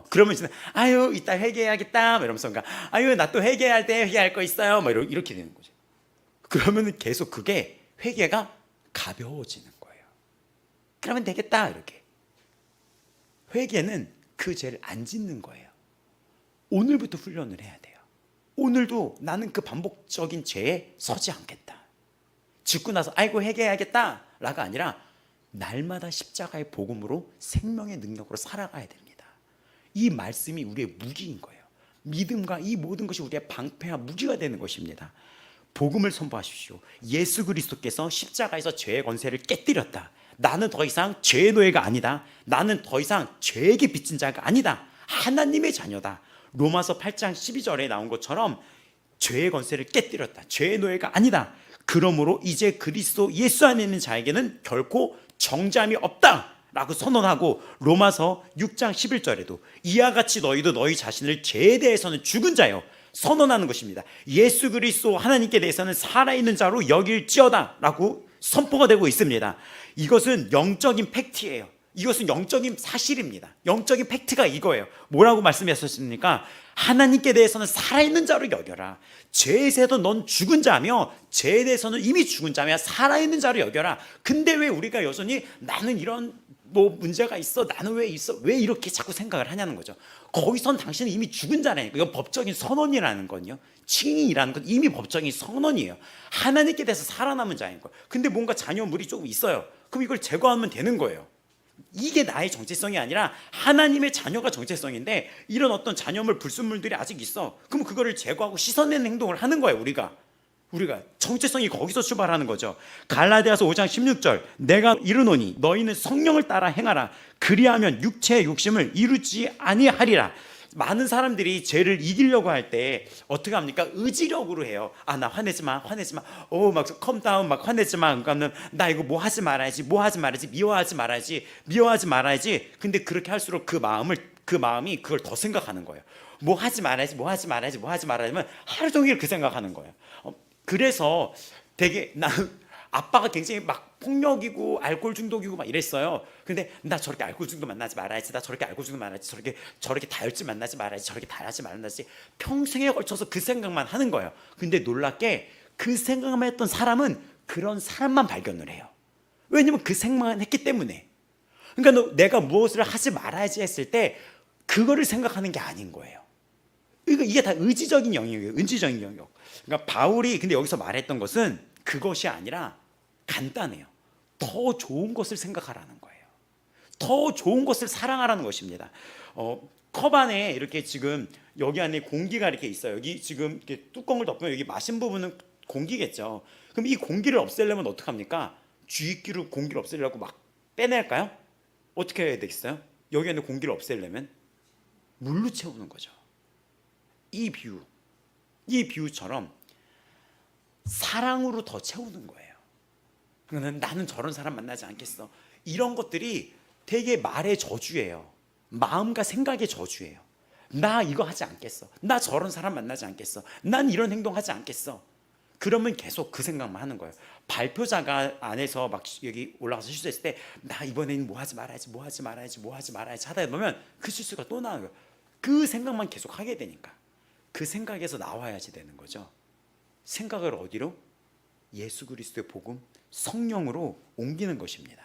그러면 이제 아유 이따 회개해야겠다 이러면서 아유 나 또 회개할 때 회개할 거 있어요 막 이렇게 되는 거죠. 그러면 계속 그게 회개가 가벼워지는 거예요. 그러면 되겠다 이렇게. 회개는 그 죄를 안 짓는 거예요. 오늘부터 훈련을 해야 돼요. 오늘도 나는 그 반복적인 죄에 서지 않겠다. 짓고 나서 아이고 회개해야겠다 라가 아니라 날마다 십자가의 복음으로 생명의 능력으로 살아가야 됩니다. 이 말씀이 우리의 무기인 거예요. 믿음과 이 모든 것이 우리의 방패와 무기가 되는 것입니다. 복음을 선포하십시오. 예수 그리스도께서 십자가에서 죄의 권세를 깨뜨렸다. 나는 더 이상 죄의 노예가 아니다. 나는 더 이상 죄에게 빚진 자가 아니다. 하나님의 자녀다. 로마서 8장 12절에 나온 것처럼 죄의 권세를 깨뜨렸다. 죄의 노예가 아니다. 그러므로 이제 그리스도 예수 안에 있는 자에게는 결코 정죄함이 없다 라고 선언하고 로마서 6장 11절에도 이와 같이 너희도 너희 자신을 죄에 대해서는 죽은 자요 선언하는 것입니다. 예수 그리스도 하나님께 대해서는 살아있는 자로 여길지어다 라고 선포가 되고 있습니다. 이것은 영적인 팩트예요. 이것은 영적인 사실입니다. 영적인 팩트가 이거예요. 뭐라고 말씀하셨습니까? 하나님께 대해서는 살아있는 자로 여겨라. 죄에 대해서 넌 죽은 자며 죄에 대해서는 이미 죽은 자며 살아있는 자로 여겨라. 근데 왜 우리가 여전히 나는 이런 뭐 문제가 있어? 나는 왜 있어? 왜 이렇게 자꾸 생각을 하냐는 거죠. 거기선 당신은 이미 죽은 자라니까. 이건 법적인 선언이라는 건요, 칭의라는 건 이미 법적인 선언이에요. 하나님께 대해서 살아남은 자인 거예요. 근데 뭔가 자녀물이 조금 있어요. 그럼 이걸 제거하면 되는 거예요. 이게 나의 정체성이 아니라 하나님의 자녀가 정체성인데, 이런 어떤 자녀물 불순물들이 아직 있어. 그럼 그거를 제거하고 씻어내는 행동을 하는 거예요. 우리가 정체성이 거기서 출발하는 거죠. 갈라디아서 5장 16절, 내가 이르노니 너희는 성령을 따라 행하라. 그리하면 육체의 욕심을 이루지 아니하리라. 많은 사람들이 죄를 이기려고 할 때 어떻게 합니까? 의지력으로 해요. 아, 나 화내지 마. 막 컴다운, 막 화내지 마. 그러니까 나 이거 뭐 하지 말아야지. 미워하지 말아야지. 근데 그렇게 할수록 그 마음이 그걸 더 생각하는 거예요. 뭐 하지 말아야지. 하면 하루 종일 그 생각하는 거예요. 그래서 되게 아빠가 굉장히 막 폭력이고 알코올 중독이고 막 이랬어요. 근데 나 저렇게 알코올 중독 만나지 말아야지. 저렇게 다혈질 만나지 말아야지. 저렇게 다하지 말아야지. 평생에 걸쳐서 그 생각만 하는 거예요. 근데 놀랍게 그 생각만 했던 사람은 그런 사람만 발견을 해요. 왜냐면 그 생각만 했기 때문에. 그러니까 내가 무엇을 하지 말아야지 했을 때 그거를 생각하는 게 아닌 거예요. 이게 다 의지적인 영역이에요. 은지적인 영역. 그러니까 바울이 근데 여기서 말했던 것은 그것이 아니라 간단해요. 더 좋은 것을 생각하라는 거예요. 더 좋은 것을 사랑하라는 것입니다. 컵 안에 이렇게 지금 여기 안에 공기가 이렇게 있어요. 여기 지금 이렇게 뚜껑을 덮으면 여기 마신 부분은 공기겠죠. 그럼 이 공기를 없애려면 어떻게 합니까? 주입기로 공기를 없애려고 막 빼낼까요? 어떻게 해야 되겠어요? 여기 안에 공기를 없애려면 물로 채우는 거죠. 이 비유처럼 사랑으로 더 채우는 거예요. 나는 저런 사람 만나지 않겠어. 이런 것들이 되게 말의 저주예요. 마음과 생각의 저주예요. 나 이거 하지 않겠어. 나 저런 사람 만나지 않겠어. 난 이런 행동하지 않겠어. 그러면 계속 그 생각만 하는 거예요. 발표자가 안에서 막 여기 올라가서 실수했을 때 나 이번에는 뭐 하지 말아야지 하다 보면 그 실수가 또 나와요. 그 생각만 계속 하게 되니까 그 생각에서 나와야지 되는 거죠. 생각을 어디로? 예수 그리스도의 복음, 성령으로 옮기는 것입니다.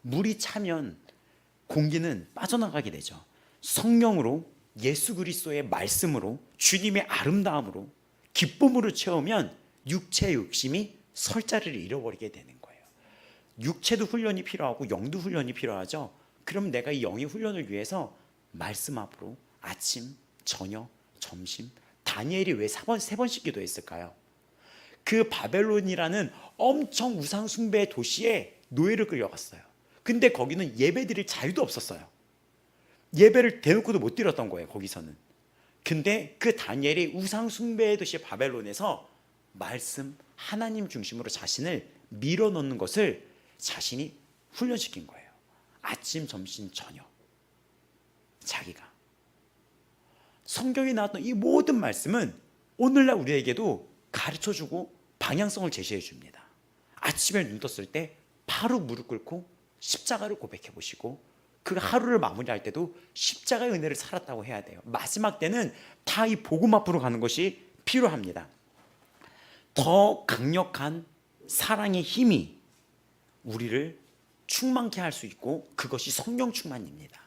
물이 차면 공기는 빠져나가게 되죠. 성령으로, 예수 그리스도의 말씀으로, 주님의 아름다움으로, 기쁨으로 채우면 육체의 욕심이 설 자리를 잃어버리게 되는 거예요. 육체도 훈련이 필요하고 영도 훈련이 필요하죠. 그럼 내가 이 영의 훈련을 위해서 말씀 앞으로 아침, 저녁, 점심, 다니엘이 왜 세 번씩 기도했을까요? 그 바벨론이라는 엄청 우상 숭배의 도시에 노예를 끌려갔어요. 근데 거기는 예배 드릴 자유도 없었어요. 예배를 대놓고도 못 드렸던 거예요, 거기서는. 근데 그 다니엘이 우상 숭배의 도시 바벨론에서 말씀, 하나님 중심으로 자신을 밀어넣는 것을 자신이 훈련시킨 거예요. 아침, 점심, 저녁. 자기가. 성경에 나왔던 이 모든 말씀은 오늘날 우리에게도 가르쳐주고 방향성을 제시해 줍니다. 아침에 눈 떴을 때 바로 무릎 꿇고 십자가를 고백해 보시고, 그 하루를 마무리할 때도 십자가의 은혜를 살았다고 해야 돼요. 마지막 때는 다 이 복음 앞으로 가는 것이 필요합니다. 더 강력한 사랑의 힘이 우리를 충만케 할 수 있고, 그것이 성령 충만입니다.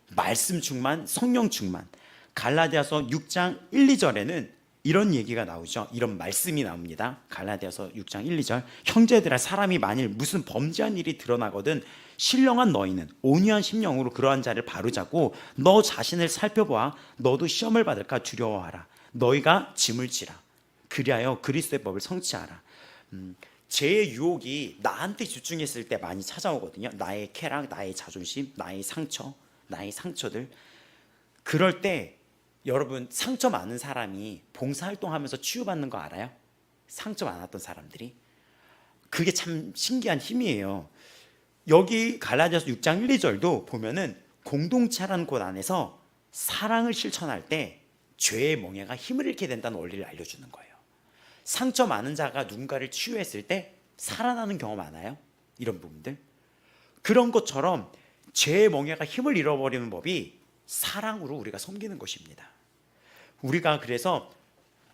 말씀 충만, 성령 충만. 갈라디아서 6장 1, 2절에는 이런 얘기가 나오죠. 이런 말씀이 나옵니다. 갈라디아서 6장 1, 2절. 형제들아, 사람이 만일 무슨 범죄한 일이 드러나거든 신령한 너희는 온유한 심령으로 그러한 자를 바로잡고 너 자신을 살펴보아 너도 시험을 받을까 두려워하라. 너희가 짐을 지라. 그리하여 그리스도의 법을 성취하라. 죄의 유혹이 나한테 집중했을 때 많이 찾아오거든요. 나의 쾌락, 나의 자존심, 나의 상처, 나의 상처들. 그럴 때 여러분, 상처 많은 사람이 봉사활동하면서 치유받는 거 알아요? 상처 많았던 사람들이. 그게 참 신기한 힘이에요. 여기 갈라디아서 6장 1, 2절도 보면은 공동체라는 곳 안에서 사랑을 실천할 때 죄의 멍에가 힘을 잃게 된다는 원리를 알려주는 거예요. 상처 많은 자가 누군가를 치유했을 때 살아나는 경험 많아요? 이런 부분들. 그런 것처럼 죄의 멍에가 힘을 잃어버리는 법이 사랑으로 우리가 섬기는 것입니다. 우리가 그래서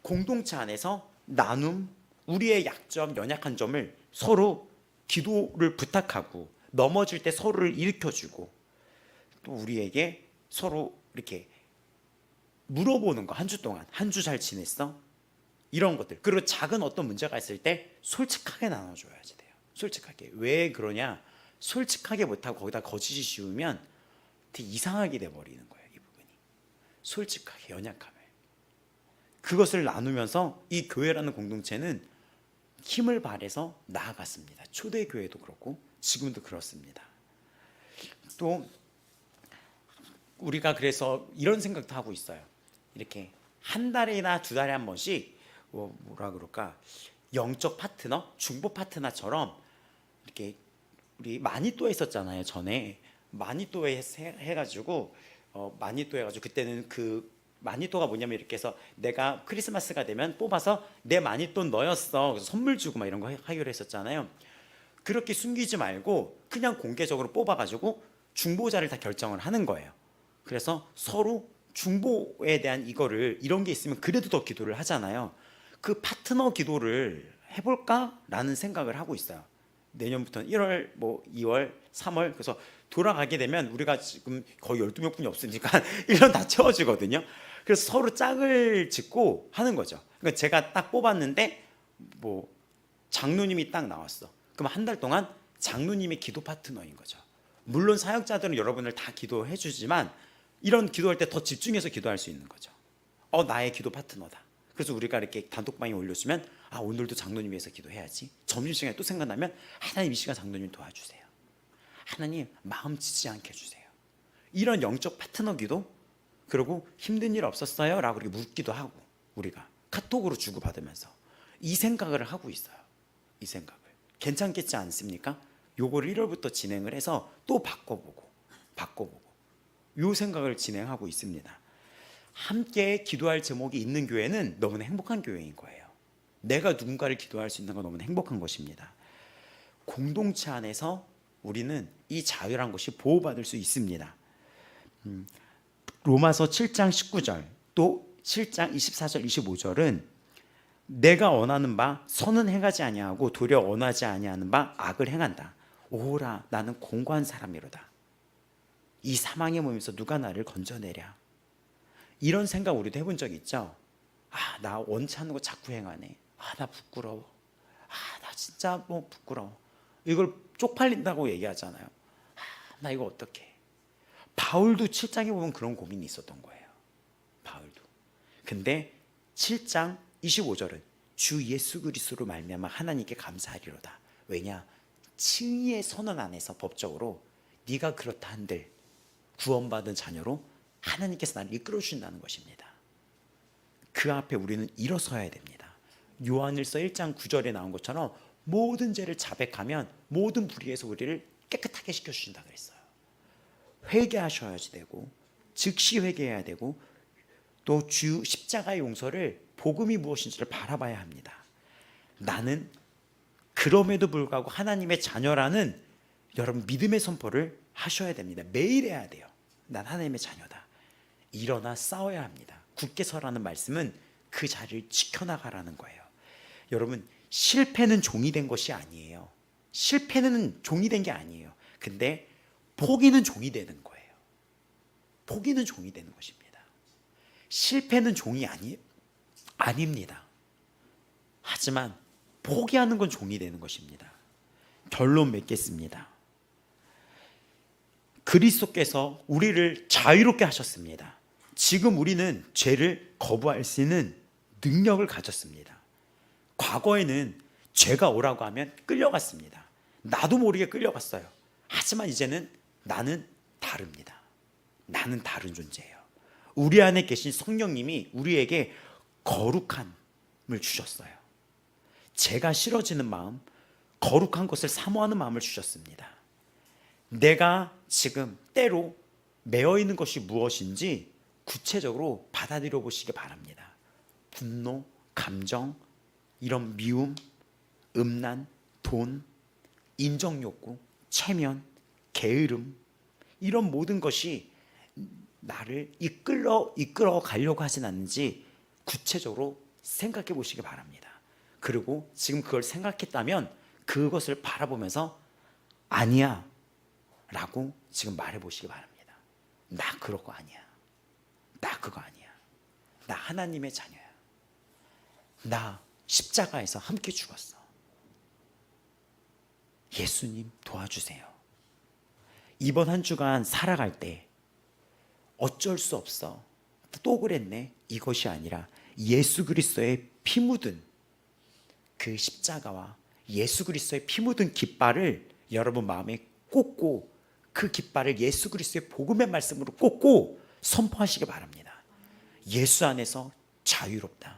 공동체 안에서 나눔, 우리의 약점, 연약한 점을 서로 기도를 부탁하고 넘어질 때 서로를 일으켜주고, 또 우리에게 서로 이렇게 물어보는 거, 한 주 동안 한 주 잘 지냈어? 이런 것들. 그리고 작은 어떤 문제가 있을 때 솔직하게 나눠줘야지 돼요. 솔직하게. 왜 그러냐? 솔직하게 못하고 거기다 거짓이 씌우면 되게 이상하게 돼버리는 거예요. 이 부분이. 솔직하게, 연약함을. 그것을 나누면서 이 교회라는 공동체는 힘을 발해서 나아갔습니다. 초대교회도 그렇고 지금도 그렇습니다. 또 우리가 그래서 이런 생각도 하고 있어요. 이렇게 한 달이나 두 달에 한 번씩 뭐라 그럴까, 영적 파트너, 중보 파트너처럼 이렇게, 우리 마니또에 있었잖아요. 전에 마니또에 해가지고 마니또 해가지고, 그때는 그 마니또가 뭐냐면 이렇게 해서 내가 크리스마스가 되면 뽑아서 내 마니또 너였어, 그래서 선물 주고 막 이런 거 하기로 했었잖아요. 그렇게 숨기지 말고 그냥 공개적으로 뽑아가지고 중보자를 다 결정을 하는 거예요. 그래서 서로 중보에 대한 이거를, 이런 게 있으면 그래도 더 기도를 하잖아요. 그 파트너 기도를 해볼까라는 생각을 하고 있어요. 내년부터는 1월, 뭐 2월, 3월, 그래서 돌아가게 되면 우리가 지금 거의 12명뿐이 없으니까 1년 다 채워지거든요. 그래서 서로 짝을 짓고 하는 거죠. 그러니까 제가 딱 뽑았는데 뭐 장로님이 딱 나왔어. 그럼 한 달 동안 장로님의 기도 파트너인 거죠. 물론 사역자들은 여러분을 다 기도해 주지만 이런 기도할 때 더 집중해서 기도할 수 있는 거죠. 나의 기도 파트너다. 그래서 우리가 이렇게 단톡방에 올려주면, 오늘도 장로님 위해서 기도해야지. 점심시간에 또 생각나면 하나님 이 시간 장로님 도와주세요. 하나님 마음 지지 않게 해주세요. 이런 영적 파트너 기도, 그리고 힘든 일 없었어요? 라고 이렇게 묻기도 하고, 우리가 카톡으로 주고받으면서 이 생각을 하고 있어요. 이 생각을. 괜찮겠지 않습니까? 요거를 1월부터 진행을 해서 또 바꿔보고 요 생각을 진행하고 있습니다. 함께 기도할 제목이 있는 교회는 너무나 행복한 교회인 거예요. 내가 누군가를 기도할 수 있는 건 너무나 행복한 것입니다. 공동체 안에서 우리는 이 자유란 것이 보호받을 수 있습니다. 로마서 7장 19절 또 7장 24절 25절은 내가 원하는 바 선은 행하지 아니하고 도리어 원하지 아니하는 바 악을 행한다. 오라 나는 공고한 사람이로다. 이 사망의 몸에서 누가 나를 건져내랴. 이런 생각 우리도 해본 적 있죠? 나 원치 않는 거 자꾸 행하네. 나 부끄러워. 나 진짜 뭐 부끄러워. 이걸 쪽팔린다고 얘기하잖아요. 나 이거 어떡해. 바울도 7장에 보면 그런 고민이 있었던 거예요. 바울도. 근데 7장 25절은 주 예수 그리스도로 말미암아 하나님께 감사하리로다. 왜냐? 칭의의 선언 안에서 법적으로 네가 그렇다 한들 구원받은 자녀로 하나님께서 나를 이끌어 주신다는 것입니다. 그 앞에 우리는 일어서야 됩니다. 요한일서 1장 9절에 나온 것처럼 모든 죄를 자백하면 모든 불의에서 우리를 깨끗하게 시켜주신다 그랬어요. 회개하셔야지 되고, 즉시 회개해야 되고, 또 주 십자가의 용서를, 복음이 무엇인지를 바라봐야 합니다. 나는 그럼에도 불구하고 하나님의 자녀라는 여러분 믿음의 선포를 하셔야 됩니다. 매일 해야 돼요. 난 하나님의 자녀다. 일어나 싸워야 합니다. 굳게 서라는 말씀은 그 자리를 지켜나가라는 거예요. 여러분, 실패는 종이 된 것이 아니에요. 실패는 종이 된 게 아니에요. 근데 포기는 종이 되는 거예요. 포기는 종이 되는 것입니다. 실패는 종이 아닙니다. 하지만 포기하는 건 종이 되는 것입니다. 결론 맺겠습니다. 그리스도께서 우리를 자유롭게 하셨습니다. 지금 우리는 죄를 거부할 수 있는 능력을 가졌습니다. 과거에는 죄가 오라고 하면 끌려갔습니다. 나도 모르게 끌려갔어요. 하지만 이제는 나는 다릅니다. 나는 다른 존재예요. 우리 안에 계신 성령님이 우리에게 거룩함을 주셨어요. 죄가 싫어지는 마음, 거룩한 것을 사모하는 마음을 주셨습니다. 내가 지금 때로 매여 있는 것이 무엇인지 구체적으로 받아들여 보시기 바랍니다. 분노, 감정, 이런 미움, 음란, 돈, 인정욕구, 체면, 게으름, 이런 모든 것이 나를 이끌어 가려고 하진 않는지 구체적으로 생각해 보시기 바랍니다. 그리고 지금 그걸 생각했다면 그것을 바라보면서 아니야, 하고 지금 말해 보시기 바랍니다. 나 그런 거 아니야. 나 그거 아니야. 나 하나님의 자녀야. 나 십자가에서 함께 죽었어. 예수님 도와주세요. 이번 한 주간 살아갈 때 어쩔 수 없어. 또 그랬네. 이것이 아니라 예수 그리스도의 피 묻은 그 십자가와 예수 그리스도의 피 묻은 깃발을 여러분 마음에 꽂고 그 깃발을 예수 그리스도의 복음의 말씀으로 꽂고 선포하시기 바랍니다. 예수 안에서 자유롭다.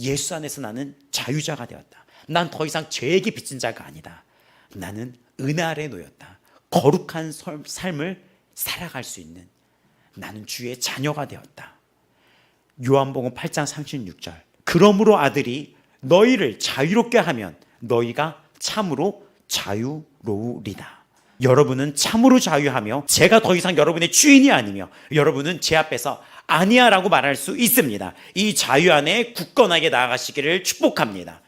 예수 안에서 나는 자유자가 되었다. 난 더 이상 죄에게 빚진 자가 아니다. 나는 은혜 아래 놓였다. 거룩한 삶을 살아갈 수 있는 나는 주의 자녀가 되었다. 요한복음 8장 36절. 그러므로 아들이 너희를 자유롭게 하면 너희가 참으로 자유로우리다. 여러분은 참으로 자유하며 제가 더 이상 여러분의 주인이 아니며 여러분은 제 앞에서 아니야 라고 말할 수 있습니다. 이 자유 안에 굳건하게 나아가시기를 축복합니다.